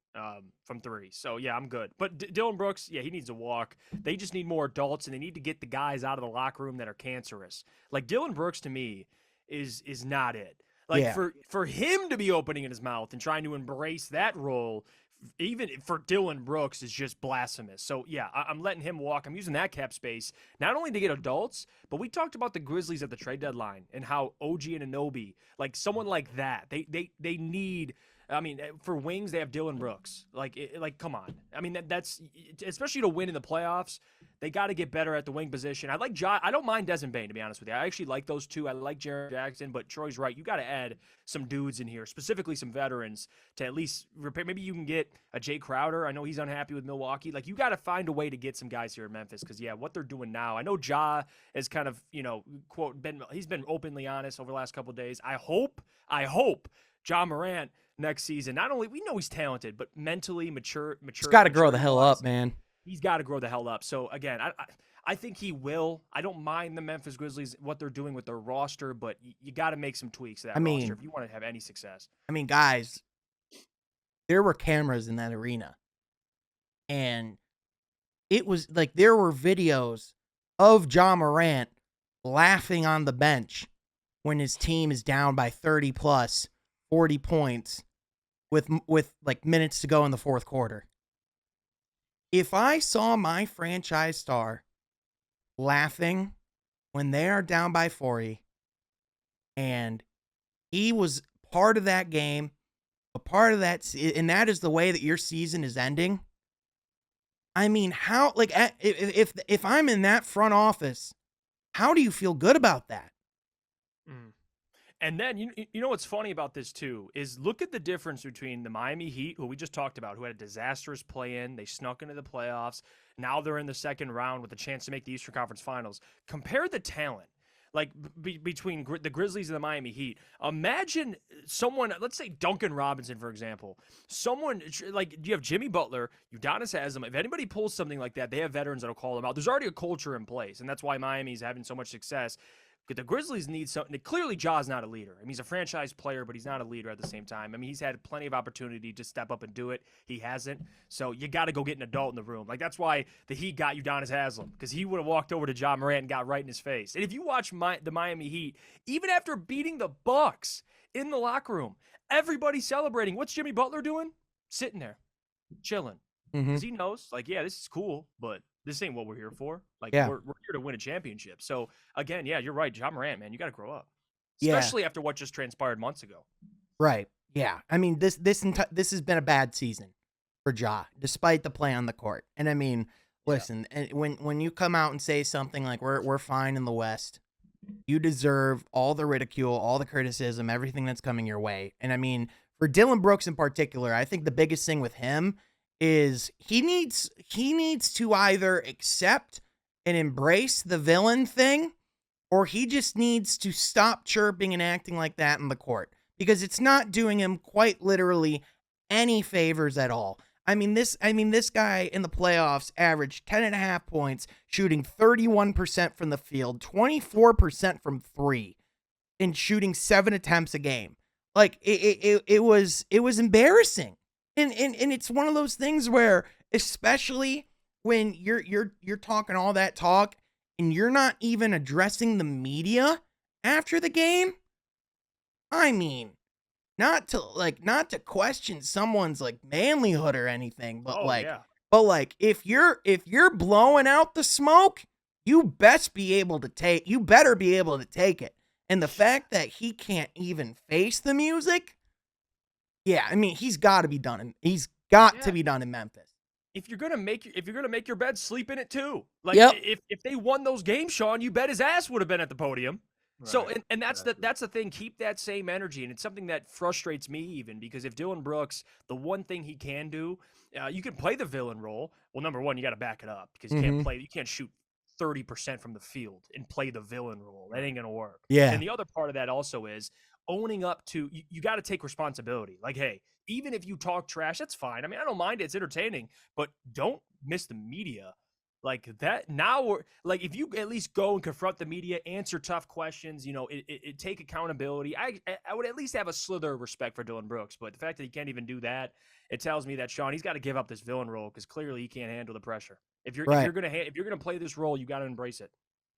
from 3. So, yeah, I'm good. But Dillon Brooks, yeah, he needs to walk. They just need more adults, and they need to get the guys out of the locker room that are cancerous. Like, Dillon Brooks, to me, is not it. Like, Yeah. for him to be opening in his mouth and trying to embrace that role, even for Dillon Brooks, is just blasphemous. So, yeah, I'm letting him walk. I'm using that cap space not only to get adults, but we talked about the Grizzlies at the trade deadline and how OG and Anunoby, like someone like that, they need. I mean, for wings, they have Dillon Brooks. Like, come on. I mean, that's especially to win in the playoffs. They got to get better at the wing position. I don't mind Desmond Bane, to be honest with you. I actually like those two. I like Jaren Jackson, but Troy's right. You got to add some dudes in here, specifically some veterans, to at least repair. Maybe you can get a Jay Crowder. I know he's unhappy with Milwaukee. Like, you got to find a way to get some guys here in Memphis because, yeah, what they're doing now. I know Ja is kind of, quote, he's been openly honest over the last couple of days. I hope Ja Morant next season, not only we know he's talented, but mentally mature. He's got to grow the hell up, man. He's got to grow the hell up. So again, I think he will. I don't mind the Memphis Grizzlies, what they're doing with their roster, but you got to make some tweaks to that roster if you want to have any success. I mean, guys, there were cameras in that arena, and it was like there were videos of Ja Morant laughing on the bench when his team is down by 30 plus 40 points with like minutes to go in the fourth quarter. If I saw my franchise star laughing when they are down by 40 and he was part of that game, a part of that, and that is the way that your season is ending. I mean, how, like, if I'm in that front office, how do you feel good about that? And then, you know what's funny about this, too, is look at the difference between the Miami Heat, who we just talked about, who had a disastrous play-in. They snuck into the playoffs. Now they're in the second round with a chance to make the Eastern Conference Finals. Compare the talent, like, between the Grizzlies and the Miami Heat. Imagine someone, let's say Duncan Robinson, for example. Someone, like, you have Jimmy Butler, Udonis Haslem. If anybody pulls something like that, they have veterans that'll call them out. There's already a culture in place, and that's why Miami's having so much success. The Grizzlies need something. Clearly, Ja's not a leader. I mean, he's a franchise player, but he's not a leader at the same time. I mean, he's had plenty of opportunity to step up and do it. He hasn't. So you got to go get an adult in the room. Like, that's why the Heat got Udonis Haslem, because he would have walked over to Ja Morant and got right in his face. And if you watch the Miami Heat, even after beating the Bucks in the locker room, everybody's celebrating. What's Jimmy Butler doing? Sitting there, chilling. Because he knows, like, yeah, this is cool, but this ain't what we're here for. Like, we're here to win a championship. So, again, yeah, you're right. Ja Morant, man, you got to grow up. Especially after what just transpired months ago. Right. Yeah. I mean, this has been a bad season for Ja, despite the play on the court. And I mean, listen, when you come out and say something like we're fine in the West, you deserve all the ridicule, all the criticism, everything that's coming your way. And I mean, for Dillon Brooks in particular, I think the biggest thing with him is he needs to either accept and embrace the villain thing, or he just needs to stop chirping and acting like that in the court, because it's not doing him quite literally any favors at all. I mean, this guy in the playoffs averaged 10.5 points, shooting 31% from the field, 24% from 3, and shooting 7 attempts a game. Like, it was embarrassing. And it's one of those things where, especially when you're talking all that talk and you're not even addressing the media after the game. I mean, not to question someone's like manlyhood or anything, but but if you're blowing out the smoke, you better be able to take it. And the fact that he can't even face the music, yeah, I mean, he's got to be done. To be done in Memphis. If you're gonna make your bed, sleep in it too. Like Yep. if they won those games, Sean, you bet his ass would have been at the podium. Right. So and that's the thing. Keep that same energy, and it's something that frustrates me even because if Dylan Brooks, the one thing he can do, you can play the villain role. Well, number one, you got to back it up because you can't shoot 30% from the field and play the villain role. That ain't gonna work. Yeah. And the other part of that also is owning up to you got to take responsibility. Like, hey, even if you talk trash, that's fine. I mean, I don't mind it. It's entertaining, but don't miss the media like that. Now, we're like, if you at least go and confront the media, answer tough questions, it take accountability. I would at least have a slither of respect for Dylan Brooks, but the fact that he can't even do that, it tells me that Sean, he's got to give up this villain role because clearly he can't handle the pressure. If you're gonna play this role, you got to embrace it.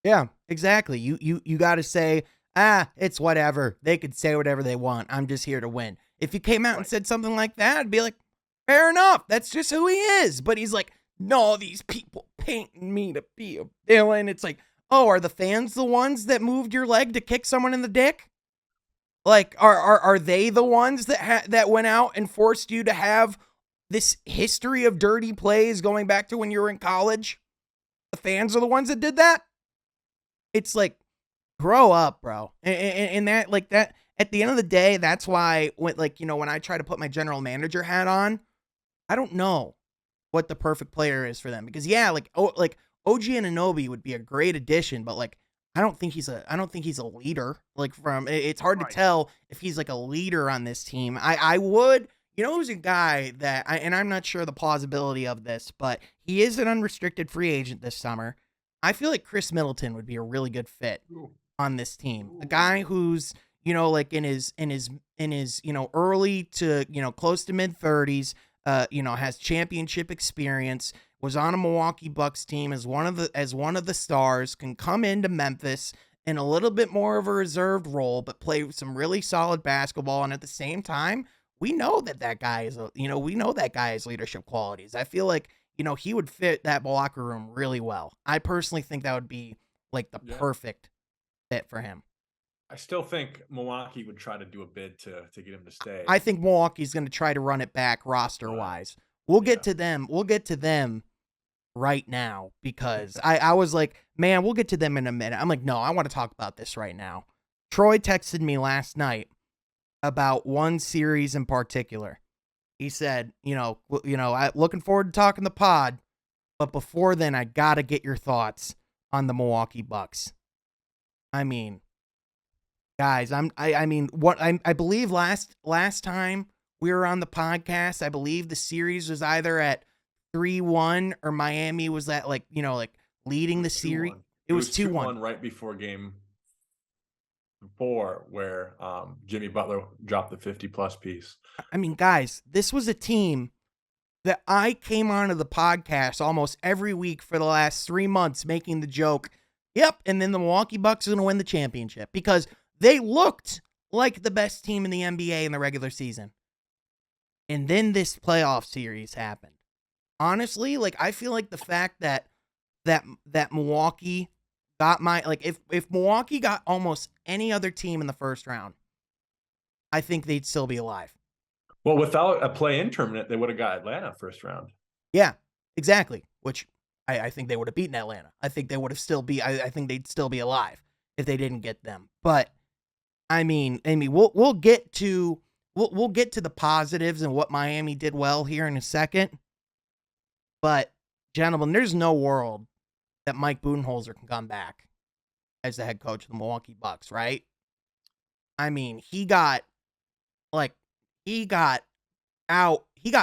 Yeah, exactly. You got to say, it's whatever. They could say whatever they want. I'm just here to win. If you came out and said something like that, I'd be like, fair enough. That's just who he is. But he's like, no, these people painting me to be a villain. It's like, oh, are the fans the ones that moved your leg to kick someone in the dick? Like, are they the ones that went out and forced you to have this history of dirty plays going back to when you were in college? The fans are the ones that did that? It's like, grow up, bro. And that, like that, at the end of the day, that's why when I try to put my general manager hat on, I don't know what the perfect player is for them because OG Anunoby would be a great addition, but like I don't think he's a leader. Like it's hard to tell if he's like a leader on this team. I would, who's a guy that and I'm not sure the plausibility of this, but he is an unrestricted free agent this summer. I feel like Chris Middleton would be a really good fit on this team. A guy who's, like in his early to, close to mid 30s, has championship experience, was on a Milwaukee Bucks team as one of the stars, can come into Memphis in a little bit more of a reserved role, but play some really solid basketball. And at the same time, we know that guy has leadership qualities. I feel like, he would fit that locker room really well. I personally think that would be like the perfect fit for him. I still think Milwaukee would try to do a bid to get him to stay. I think Milwaukee's going to try to run it back roster wise. We'll get to them. We'll get to them right now because I was like, man, we'll get to them in a minute. I'm like, no, I want to talk about this right now. Troy texted me last night about one series in particular. He said, looking forward to talking the pod, but before then, I got to get your thoughts on the Milwaukee Bucks. I mean, guys, I believe last time we were on the podcast, I believe the series was either at 3-1 or Miami was at leading the series. It was 2-1 right before game 4 where Jimmy Butler dropped the 50-plus piece. I mean, guys, this was a team that I came onto the podcast almost every week for the last 3 months making the joke, yep, and then the Milwaukee Bucks are going to win the championship because they looked like the best team in the NBA in the regular season. And then this playoff series happened. Honestly, I feel like the fact that Milwaukee got if Milwaukee got almost any other team in the first round, I think they'd still be alive. Well, without a play-in tournament, they would have got Atlanta first round. Yeah, exactly. Which I think they would have beaten Atlanta. I think they would have I think they'd still be alive if they didn't get them. But I mean, we'll get to the positives and what Miami did well here in a second. But gentlemen, there's no world that Mike Budenholzer can come back as the head coach of the Milwaukee Bucks, right? I mean, he got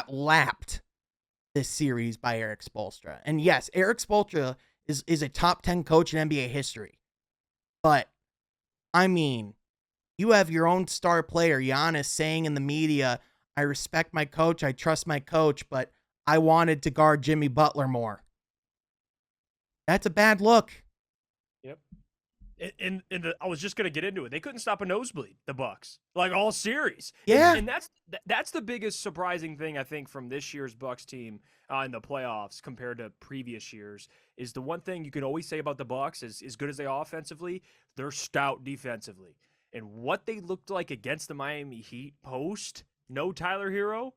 lapped this series by Eric Spoelstra. And yes, Eric Spoelstra is a top 10 coach in NBA history. But I mean, you have your own star player, Giannis, saying in the media, I respect my coach, I trust my coach, but I wanted to guard Jimmy Butler more. That's a bad look. Yep. I was just gonna get into it. They couldn't stop a nosebleed. The Bucks, like all series. Yeah. And that's the biggest surprising thing I think from this year's Bucks team in the playoffs compared to previous years. Is the one thing you can always say about the Bucks is as good as they are offensively, they're stout defensively. And what they looked like against the Miami Heat post no Tyler Hero,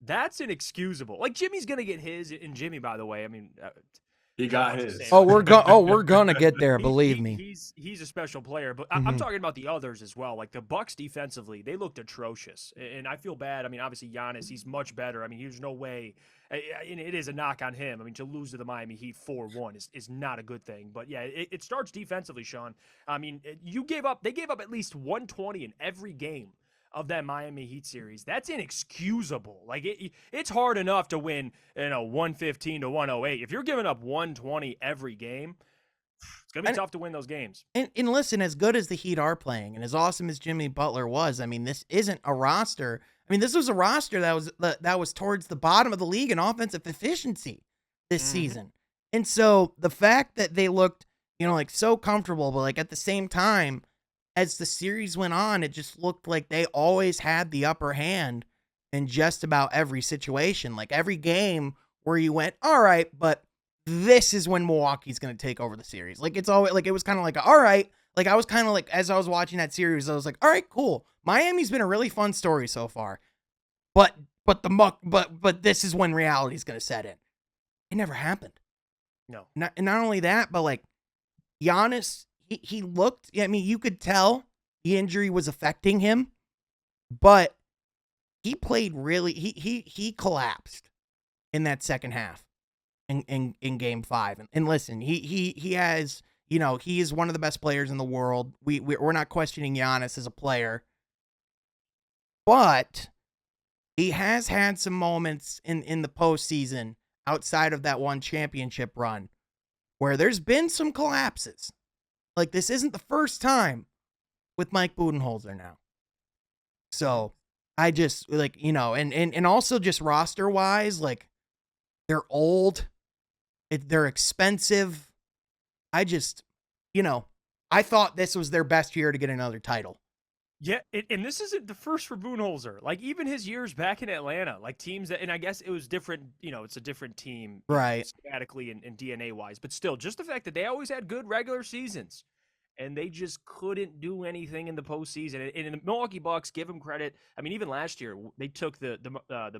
that's inexcusable. Like Jimmy's gonna get his, and Jimmy, by the way, I mean. He got his. Oh, we're gonna get there. Believe me. He's a special player, but I'm talking about the others as well. Like the Bucks defensively, they looked atrocious, and I feel bad. I mean, obviously Giannis, he's much better. I mean, there's no way. And it is a knock on him. I mean, to lose to the Miami Heat 4-1 is not a good thing. But yeah, it starts defensively, Sean. I mean, they gave up at least 120 in every game of that Miami Heat series. That's inexcusable. Like it's hard enough to win, 115 to 108. If you're giving up 120 every game, it's gonna be tough to win those games. And listen, as good as the Heat are playing, and as awesome as Jimmy Butler was, I mean, this isn't a roster. I mean, this was a roster that was towards the bottom of the league in offensive efficiency this season. And so the fact that they looked, like so comfortable, but like at the same time, as the series went on, it just looked like they always had the upper hand in just about every situation. Like every game where you went, all right, but this is when Milwaukee's going to take over the series. Like it's always like, it was kind of like, all right. Like I was kind of like, as I was watching that series, I was like, all right, cool. Miami's been a really fun story so far, but this is when reality is going to set in. It never happened. No. Not only that, but like Giannis, he looked, I mean, you could tell the injury was affecting him, but he played really, he collapsed in that second half in game 5. And listen, he has, he is one of the best players in the world. We're not questioning Giannis as a player, but he has had some moments in the postseason outside of that one championship run where there's been some collapses. Like, this isn't the first time with Mike Budenholzer now. So, I just, like, and also just roster-wise, like, they're old. They're expensive. I just, I thought this was their best year to get another title. Yeah, and this isn't the first for Budenholzer. Like, even his years back in Atlanta, like teams that, and I guess it was different, it's a different team. Right. Schematically and DNA-wise. But still, just the fact that they always had good regular seasons. And they just couldn't do anything in the postseason. And the Milwaukee Bucks, give them credit. I mean, even last year, they took the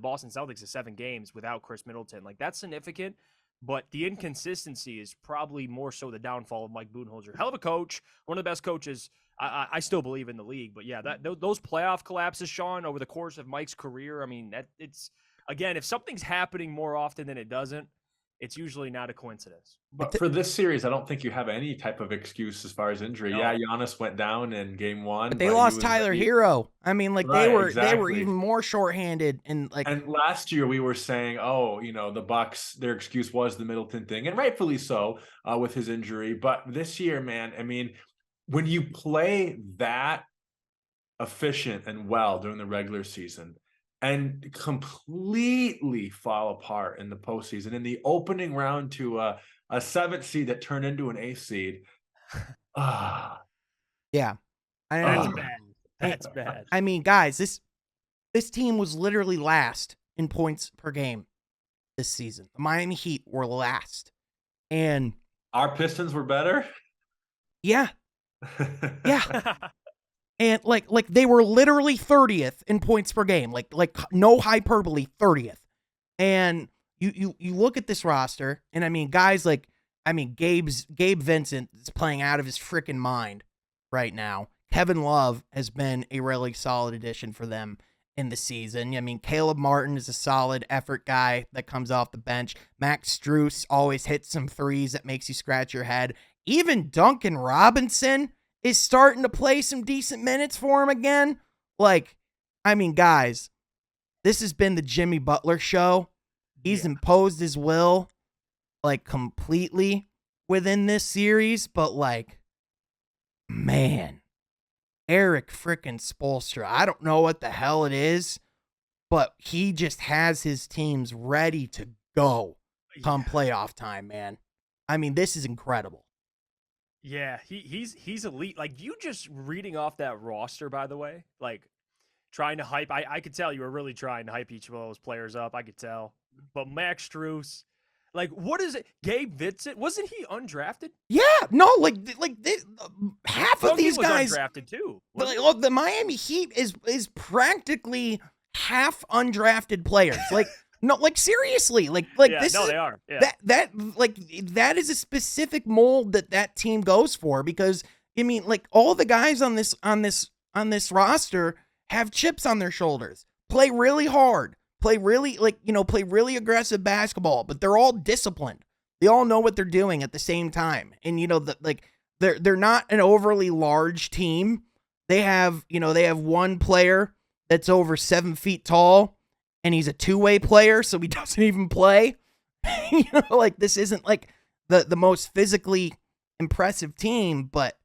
Boston Celtics to 7 games without Chris Middleton. Like, that's significant. But the inconsistency is probably more so the downfall of Mike Budenholzer. Hell of a coach, one of the best coaches I still believe in the league. But yeah, those playoff collapses, Sean, over the course of Mike's career, I mean, it's again, if something's happening more often than it doesn't, it's usually not a coincidence. But for this series, I don't think you have any type of excuse as far as injury. No. Yeah, Giannis went down in game 1. But they lost Tyler Hero. I mean, like they were even more shorthanded. And last year we were saying, the Bucks, their excuse was the Middleton thing, and rightfully so with his injury. But this year, man, I mean, when you play that efficient and well during the regular season, and completely fall apart in the postseason in the opening round to a 7th seed that turned into an 8th seed. Yeah. That's bad. That's bad. I mean, guys, this team was literally last in points per game this season. The Miami Heat were last. And our Pistons were better? Yeah. Yeah. And like they were literally 30th in points per game, like no hyperbole, 30th. And you look at this roster, and I mean, guys Gabe Vincent is playing out of his freaking mind right now. Kevin Love has been a really solid addition for them in the season. I mean, Caleb Martin is a solid effort guy that comes off the bench. Max Strus always hits some threes that makes you scratch your head. Even Duncan Robinson is starting to play some decent minutes for him again. Like, I mean, guys, this has been the Jimmy Butler show. He's imposed his will, like, completely within this series. But, like, man, Eric frickin' Spoelstra, I don't know what the hell it is, but he just has his teams ready to go come playoff time, man. I mean, this is incredible. Yeah, he's elite. Like you just reading off that roster, by the way, like trying to hype. I could tell you were really trying to hype each of those players up. I could tell. But Max Strus, like what is it? Gabe Vincent, wasn't he undrafted? Yeah, no, half of Dougie these was guys, undrafted too. the Miami Heat is practically half undrafted players. Like, no, like seriously, Yeah, this no, is they are. Yeah. that is a specific mold that team goes for, because I mean, like, all the guys on this roster have chips on their shoulders, play really hard, play really play really aggressive basketball, but they're all disciplined. They all know what they're doing at the same time. And they're not an overly large team. They have one player that's over 7 feet tall, and he's a two-way player, so he doesn't even play. This isn't like the most physically impressive team, but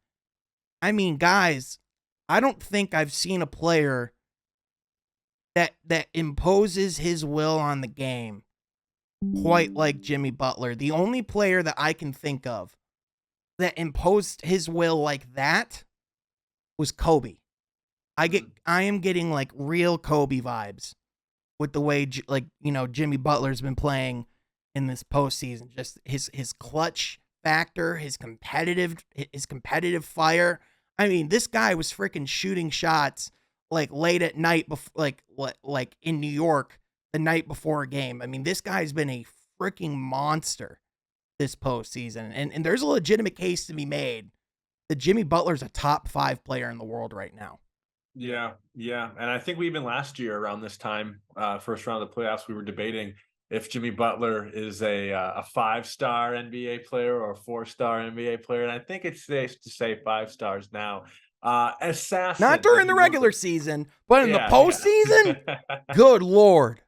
I mean, guys, I don't think I've seen a player that imposes his will on the game quite like Jimmy Butler. The only player that I can think of that imposed his will like that was Kobe. I am getting like real Kobe vibes with the way Jimmy Butler's been playing in this postseason. Just his clutch factor, his competitive fire. I mean, this guy was freaking shooting shots like late at night like in New York the night before a game. I mean, this guy's been a freaking monster this postseason. And there's a legitimate case to be made that Jimmy Butler's a top 5 player in the world right now. Yeah. And I think we even last year around this time, first round of the playoffs, we were debating if Jimmy Butler is a 5-star NBA player or a 4-star NBA player. And I think it's safe to say 5 stars now. Assassin. Not during the regular season, but in the postseason, good Lord.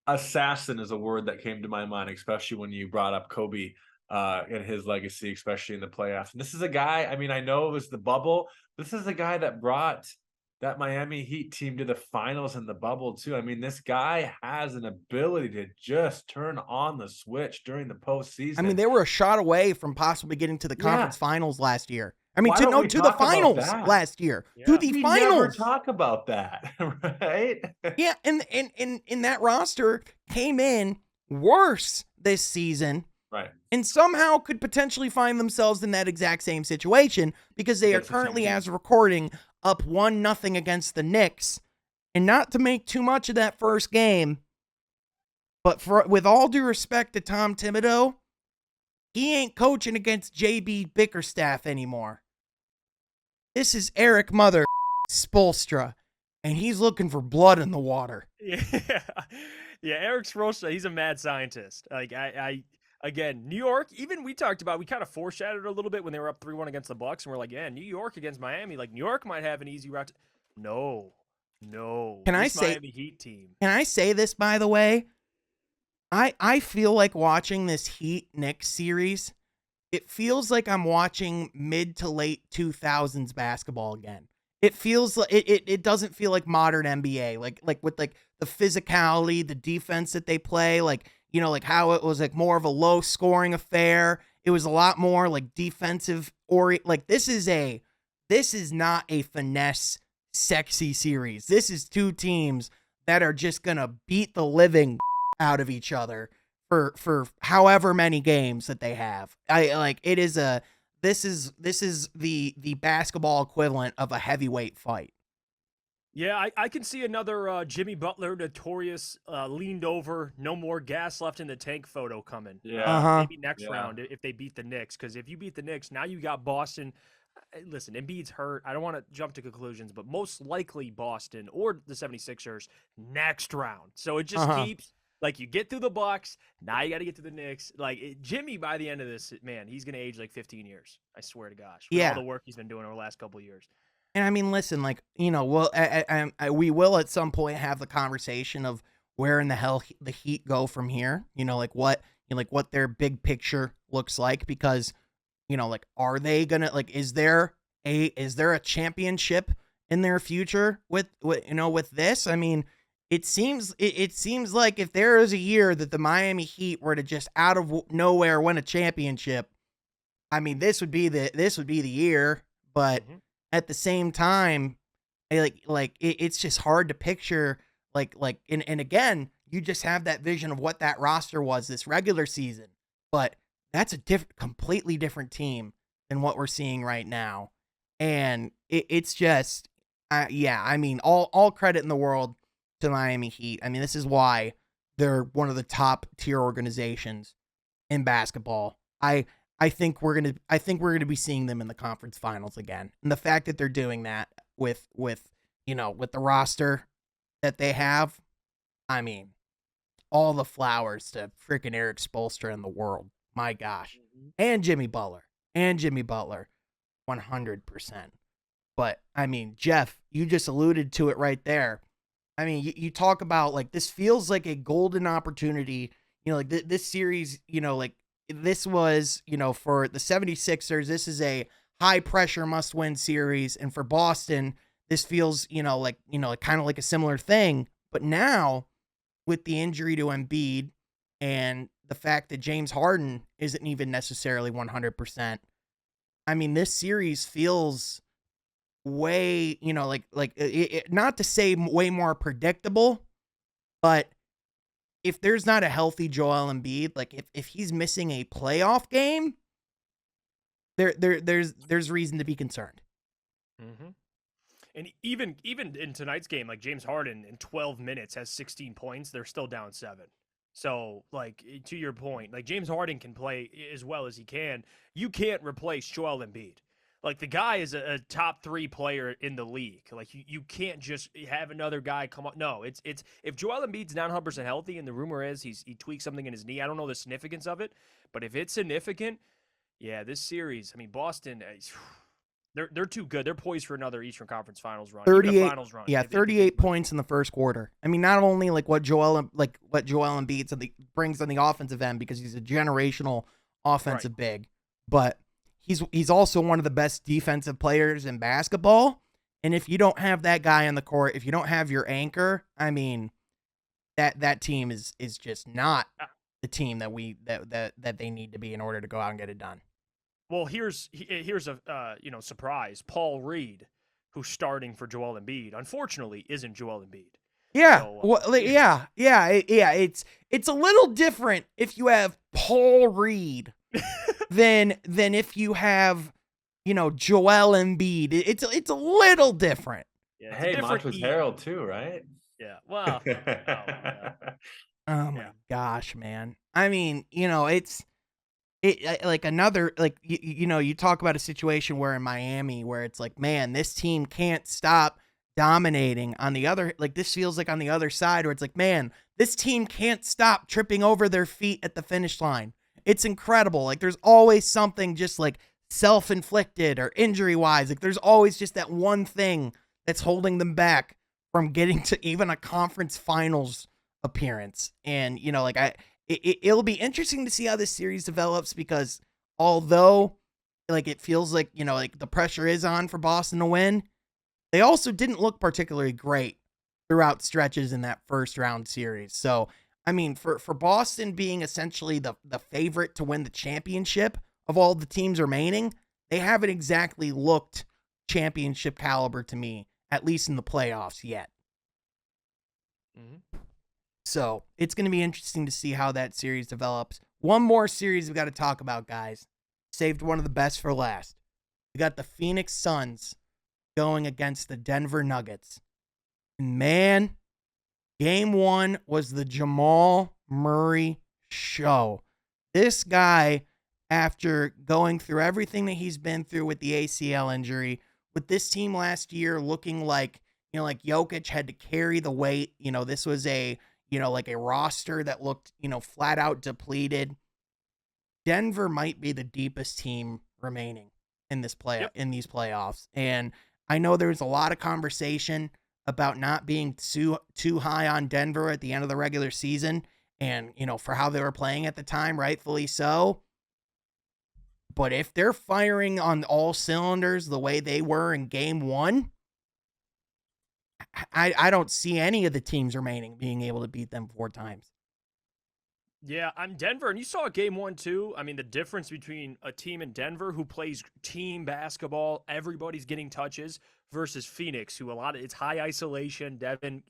Assassin is a word that came to my mind, especially when you brought up Kobe and his legacy, especially in the playoffs. And this is a guy, I mean, I know it was the bubble. This is a guy that brought that Miami Heat team to the finals in the bubble too. I mean, this guy has an ability to just turn on the switch during the postseason. I mean, they were a shot away from possibly getting to the conference finals last year. I mean, to the finals last year. Yeah. To the finals. We never talk about that, right? Yeah, and that roster came in worse this season. Right. And somehow could potentially find themselves in that exact same situation, because they are currently, as recording, up 1-0 against the Knicks. And not to make too much of that first game, but with all due respect to Tom Thibodeau, he ain't coaching against JB Bickerstaff anymore. This is Eric Mother Spoelstra, and he's looking for blood in the water. Yeah, Eric Spoelstra, he's a mad scientist. Like again, New York, even we kind of foreshadowed a little bit when they were up 3-1 against the Bucks, and we're like, yeah, New York against Miami. Like, New York might have an easy route. No. Miami Heat team. Can I say this, by the way? I feel like watching this Heat-Knicks series, it feels like I'm watching mid to late 2000s basketball again. It feels like it doesn't feel like modern NBA, like with like the physicality, the defense that they play, like how it was like more of a low scoring affair. It was a lot more like defensive like this is not a finesse sexy series. This is two teams that are just going to beat the living out of each other for however many games that they have. This is the basketball equivalent of a heavyweight fight. Yeah, I can see another Jimmy Butler notorious leaned over, no more gas left in the tank photo coming. Yeah, maybe next round if they beat the Knicks, because if you beat the Knicks, now you got Boston. Listen, Embiid's hurt. I don't want to jump to conclusions, but most likely Boston or the 76ers next round. So it just keeps. Like, you get through the Bucks, now you got to get to the Knicks. Like, Jimmy, by the end of this, man, he's going to age like 15 years. I swear to gosh. With all the work he's been doing over the last couple of years. And I mean, listen, like, we will at some point have the conversation of where in the hell the Heat go from here. What their big picture looks like, because, are they going to, is there a championship in their future with this? I mean, it seems like if there is a year that the Miami Heat were to just out of nowhere win a championship, I mean, this would be the year, but Mhm. at the same time, it's just hard to picture and again, you just have that vision of what that roster was this regular season, but that's a completely different team than what we're seeing right now, and it's just, yeah, I mean, all credit in the world to Miami Heat. I mean, this is why they're one of the top tier organizations in basketball. I think we're gonna be seeing them in the conference finals again. And the fact that they're doing that with with the roster that they have, I mean, all the flowers to freaking Eric Spoelstra in the world. My gosh. Mhm. And Jimmy Butler. And Jimmy Butler. 100%. But I mean, Jeff, you just alluded to it right there. I mean, you talk about like this feels like a golden opportunity, like this series, like this was, for the 76ers, this is a high pressure must win series. And for Boston, this feels, like kind of like a similar thing. But now with the injury to Embiid and the fact that James Harden isn't even necessarily 100%, I mean, this series feels way, not to say way more predictable, but if there's not a healthy Joel Embiid, like if he's missing a playoff game, there's reason to be concerned. Mm-hmm. And even in tonight's game, like James Harden in 12 minutes has 16 points. They're still down 7. So, like to your point, like James Harden can play as well as he can. You can't replace Joel Embiid. Like the guy is a top 3 player in the league. Like you can't just have another guy come up. No, it's if Joel Embiid's not 100% healthy, and the rumor is he tweaked something in his knee. I don't know the significance of it, but if it's significant, yeah, this series. I mean, Boston. They're too good. They're poised for another Eastern Conference Finals run, even a 38, Finals run. yeah, If they 38 can. points in the first quarter. I mean, not only like what Joel Embiid brings on the offensive end because he's a generational Right. offensive big, but he's also one of the best defensive players in basketball. And if you don't have that guy on the court, if you don't have your anchor, I mean, that team is just not Uh, the team that they need to be in order to go out and get it done. Well, here's a surprise. Paul Reed, who's starting for Joel Embiid, unfortunately isn't Joel Embiid. Yeah, So well, yeah. It's a little different if you have Paul Reed than if you have Joel Embiid. It's a little different. yeah, it's a Hey, different Montrezl E. Harrell too, right? Yeah. Well. Oh yeah. Oh my Yeah. gosh, man. I mean, like another like you talk about a situation where in Miami where it's like, man, this team can't stop dominating. On the other, like this feels like on the other side where it's like, man, this team can't stop tripping over their feet at the finish line. It's incredible. Like there's always something just like self-inflicted or injury-wise. Like there's always just that one thing that's holding them back from getting to even a conference finals appearance. And like it'll be interesting to see how this series develops because although like it feels like like the pressure is on for Boston to win, they also didn't look particularly great throughout stretches in that first round series. So I mean, for Boston being essentially the favorite to win the championship of all the teams remaining, they haven't exactly looked championship caliber to me, at least in the playoffs yet. Mm-hmm. So it's going to be interesting to see how that series develops. One more series we got to talk about, guys. Saved one of the best for last. We got the Phoenix Suns going against the Denver Nuggets. And man, game 1 was the Jamal Murray show. This guy, after going through everything that he's been through with the ACL injury, with this team last year looking like, like Jokic had to carry the weight. This was a like a roster that looked, flat out depleted. Denver might be the deepest team remaining in these playoffs. And I know there was a lot of conversation about not being too high on Denver at the end of the regular season and, for how they were playing at the time, rightfully so. But if they're firing on all cylinders the way they were in game 1, I don't see any of the teams remaining being able to beat them 4 times. Yeah, I'm Denver, and you saw game 1 too. I mean, the difference between a team in Denver who plays team basketball, everybody's getting touches, versus Phoenix, who it's high isolation.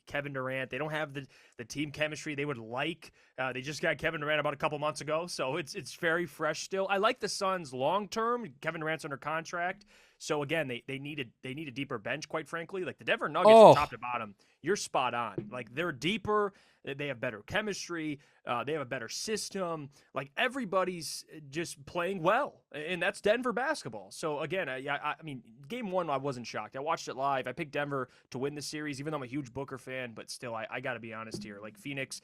Kevin Durant, they don't have the team chemistry they would like. They just got Kevin Durant about a couple months ago, so it's very fresh still. I like the Suns long term. Kevin Durant's under contract, so again, they need a deeper bench. Quite frankly, like the Denver Nuggets from Oh, top to bottom, you're spot on. Like they're deeper. They have better chemistry. They have a better system. Like everybody's just playing well, and that's Denver basketball. So again, I mean, game 1, I wasn't shocked. I watched it live. I picked Denver to win the series, even though I'm a huge Booker fan. But still, I got to be honest here. Like Phoenix,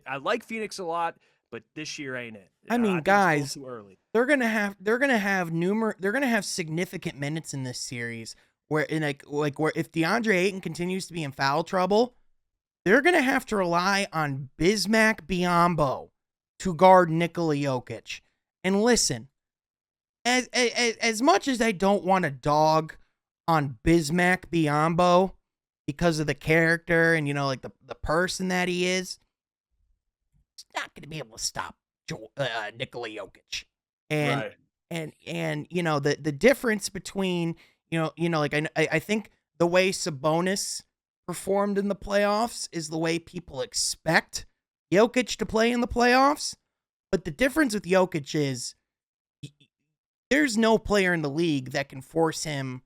I like Phoenix a lot, but this year ain't it. I mean, think it's a little guys, too early. they're gonna have significant minutes in this series where in like where if DeAndre Ayton continues to be in foul trouble, they're gonna have to rely on Bismack Biyombo to guard Nikola Jokic. And listen, as much as I don't want to dog on Bismack Biyombo because of the character and like the person that he is, he's not gonna be able to stop Nikola Jokic. And Right. and the difference between like I think the way Sabonis performed in the playoffs is the way people expect Jokic to play in the playoffs. But the difference with Jokic is there's no player in the league that can force him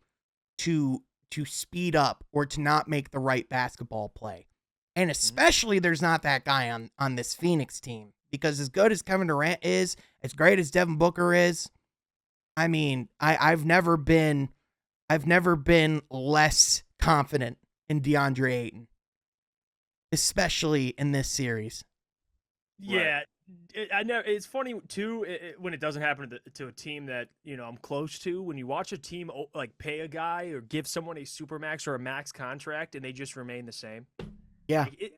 to speed up or to not make the right basketball play. And especially there's not that guy on this Phoenix team, because as good as Kevin Durant is, as great as Devin Booker is, I mean, I've never been less confident in DeAndre Ayton, especially in this series. Yeah, I know it's funny too when it doesn't happen to a team that I'm close to. When you watch a team like pay a guy or give someone a supermax or a max contract and they just remain the same. Yeah. Like,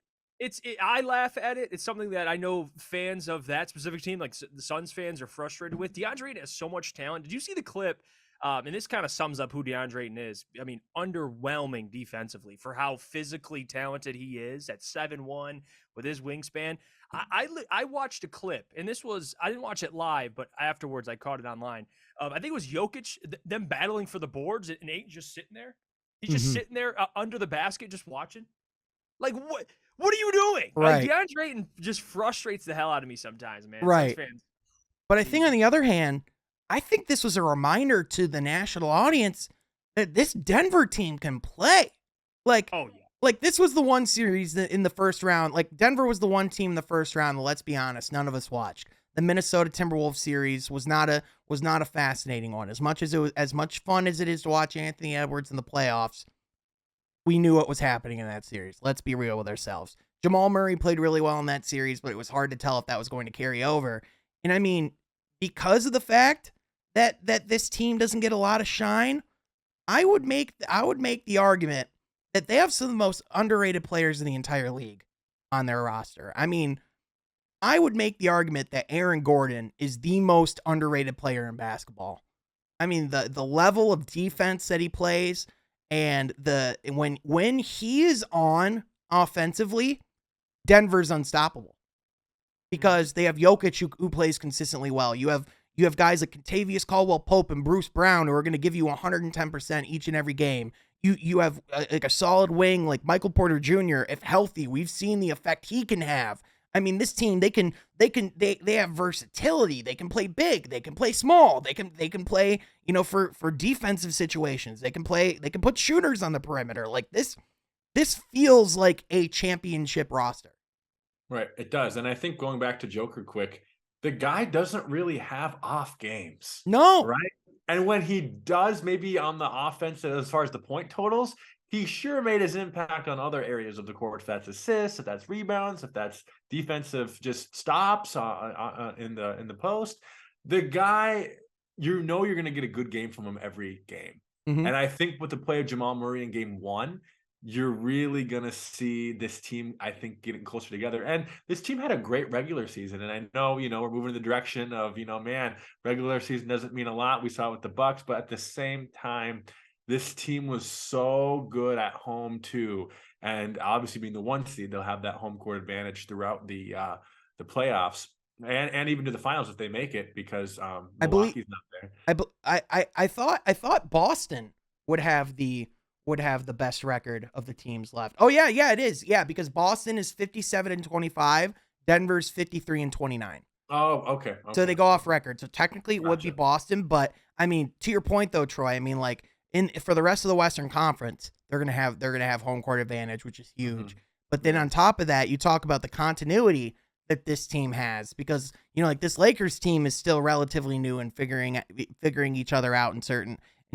I laugh at it. It's something that I know fans of that specific team, like the Suns fans, are frustrated with. DeAndre Ayton has so much talent. Did you see the clip? And this kind of sums up who DeAndre Ayton is. I mean, underwhelming defensively for how physically talented he is at 7'1" with his wingspan. I watched a clip, and I didn't watch it live, but afterwards I caught it online. I think it was Jokic, them battling for the boards, and Ayton just sitting there. He's just sitting there under the basket, just watching. Like, what? What are you doing? Right. Like, DeAndre Ayton just frustrates the hell out of me sometimes, man. Right. Suns fans. But I think on the other hand, I think this was a reminder to the national audience that this Denver team can play. Like, Oh, yeah. like this was the one series that in the first round. Like Denver was the one team in the first round that, let's be honest, none of us watched. The Minnesota Timberwolves series was not a fascinating one. As much fun as it is to watch Anthony Edwards in the playoffs, we knew what was happening in that series. Let's be real with ourselves. Jamal Murray played really well in that series, but it was hard to tell if that was going to carry over. And I mean, because of the fact that this team doesn't get a lot of shine, I would make the argument that they have some of the most underrated players in the entire league on their roster. I mean, I would make the argument that Aaron Gordon is the most underrated player in basketball. I mean, the level of defense that he plays, and when he is on offensively, Denver's unstoppable because they have Jokic who plays consistently well. You have guys like Contavious Caldwell-Pope and Bruce Brown who are going to give you 110% each and every game. You have like a solid wing like Michael Porter Jr. If healthy, we've seen the effect he can have. I mean, this team, they have versatility. They can play big. They can play small. They can play, for defensive situations. They can put shooters on the perimeter. Like this feels like a championship roster. Right, it does. And I think going back to Joker quick, the guy doesn't really have off games. No. Right? And when he does, maybe on the offense, as far as the point totals, he sure made his impact on other areas of the court. If that's assists, if that's rebounds, if that's defensive just stops in the post, the guy, you're going to get a good game from him every game. Mm-hmm. And I think with the play of Jamal Murray in game 1, you're really going to see this team, I think, getting closer together. And this team had a great regular season. And I know, we're moving in the direction of, man, regular season doesn't mean a lot. We saw it with the Bucks, but at the same time, this team was so good at home too. And obviously being the 1 seed, they'll have that home court advantage throughout the playoffs. and even to the finals if they make it, because I believe Milwaukee's not there. I thought Boston would have the best record of the teams left. Oh yeah, it is. Yeah, because Boston is 57-25, Denver's 53-29. Oh, okay, So okay, they go off okay. record. So technically it would be Gotcha. Boston, but I mean, to your point though, Troy, I mean, like for the rest of the Western Conference, they're gonna have home court advantage, which is Hmm. huge. But then Yeah. on top of that, you talk about the continuity that this team has, because like this Lakers team is still relatively new and figuring each other out in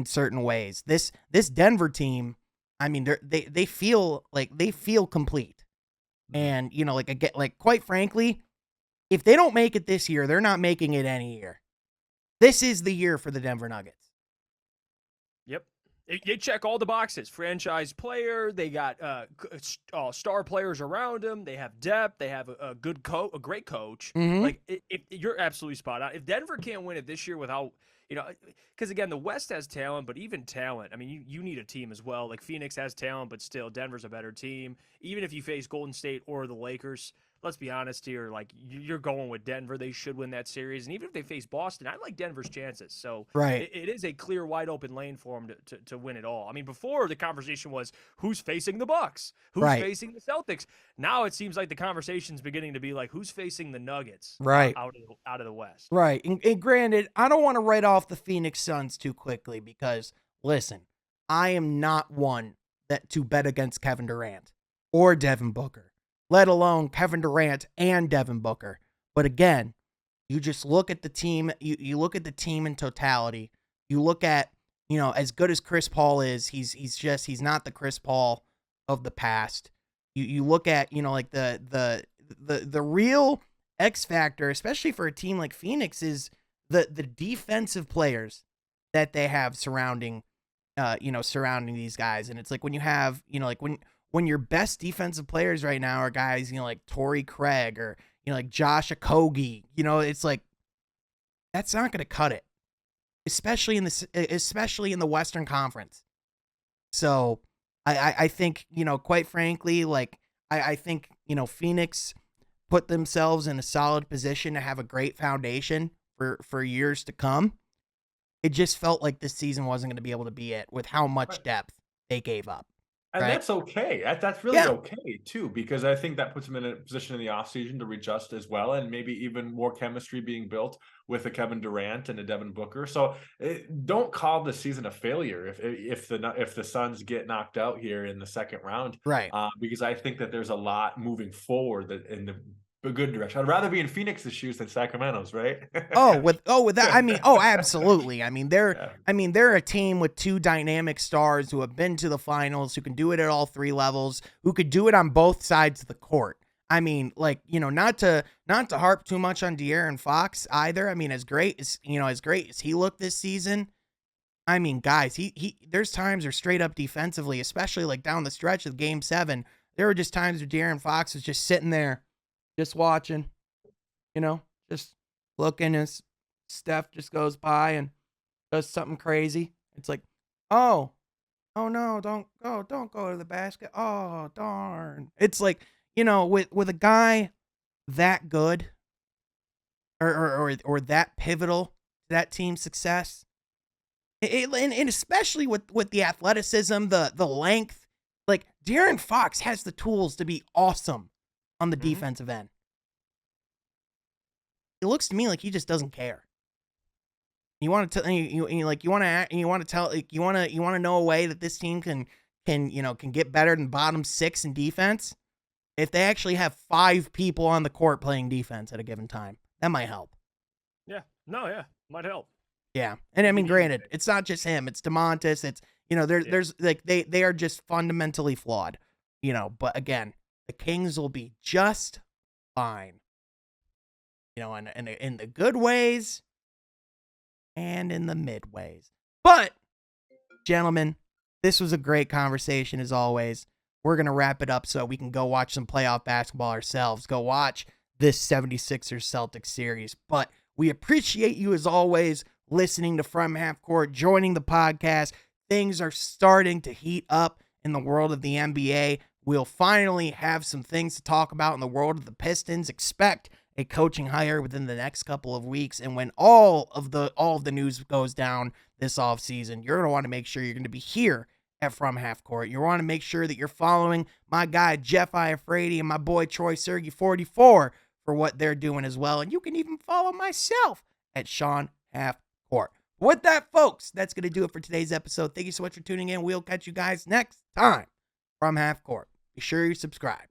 certain ways. This Denver team, I mean, they feel complete. Mhm. And like again, like quite frankly, if they don't make it this year, they're not making it any year. This is the year for the Denver Nuggets. Yep. They check all the boxes. Franchise player. They got star players around them. They have depth. They have a great coach. Mm-hmm. Like you're absolutely spot on. If Denver can't win it this year without, because again the West has talent, but even talent. I mean, you need a team as well. Like Phoenix has talent, but still Denver's a better team. Even if you face Golden State or the Lakers, let's be honest here. Like you're going with Denver. They should win that series. And even if they face Boston, I like Denver's chances. So Right. it is a clear, wide open lane for them to win it all. I mean, before the conversation was who's facing the Bucks, who's Right. facing the Celtics. Now it seems like the conversation's beginning to be like who's facing the Nuggets Right. out of the West. Right. And granted, I don't want to write off the Phoenix Suns too quickly because, listen, I am not one to bet against Kevin Durant or Devin Booker, let alone Kevin Durant and Devin Booker. But again, you just look at the team. You look at the team in totality. You look at, as good as Chris Paul is, he's not the Chris Paul of the past. You look at, like the real X factor, especially for a team like Phoenix, is the defensive players that they have surrounding these guys. And it's like when you have, like when your best defensive players right now are guys, like Torrey Craig or, like Josh Okogie, it's like, that's not going to cut it, especially in the Western Conference. So I think, quite frankly, like I think, Phoenix put themselves in a solid position to have a great foundation for years to come. It just felt like this season wasn't going to be able to be it with how much Right. depth they gave up. And Right. that's okay. That's really Yeah. okay too, because I think that puts them in a position in the offseason to readjust as well, and maybe even more chemistry being built with a Kevin Durant and a Devin Booker. So don't call the season a failure if the Suns get knocked out here in the second round, Right. because I think that there's a lot moving forward in the good direction. I'd rather be in Phoenix's shoes than Sacramento's, right? With that, I mean, absolutely. I mean, Yeah. they're a team with two dynamic stars who have been to the finals, who can do it at all three levels, who could do it on both sides of the court. I mean, like, not to harp too much on De'Aaron Fox either. I mean, as great as he looked this season, I mean, guys, he there's times where straight up defensively, especially like down the stretch of Game 7, there were just times where De'Aaron Fox was just sitting there, just watching, just looking as Steph just goes by and does something crazy. It's like, oh no, don't go to the basket. Oh, darn. It's like, with a guy that good or that pivotal to that team's success, and especially with the athleticism, the length, like De'Aaron Fox has the tools to be awesome on the Mhm. defensive end. It looks to me like he just doesn't care. You want to know a way that this team can get better than bottom 6 in defense. If they actually have 5 people on the court playing defense at a given time, that might help. Yeah. No. Yeah. Might help. Yeah, and I mean, Easy granted, pick. it's not just him; it's DeMontis. It's there's like they are just fundamentally flawed. But again, the Kings will be just fine. In the good ways and in the mid ways. But, gentlemen, this was a great conversation as always. We're going to wrap it up so we can go watch some playoff basketball ourselves. Go watch this 76ers Celtics series. But we appreciate you as always listening to From Half Court, joining the podcast. Things are starting to heat up in the world of the NBA. We'll finally have some things to talk about in the world of the Pistons. Expect a coaching hire within the next couple of weeks. And when all of the news goes down this offseason, you're going to want to make sure you're going to be here at From Half Court. You want to make sure that you're following my guy Jeff Iafrady and my boy Troy Sergey 44 for what they're doing as well. And you can even follow myself at Sean Half Court. With that, folks, that's going to do it for today's episode. Thank you so much for tuning in. We'll catch you guys next time from Half Court. Be sure you subscribe.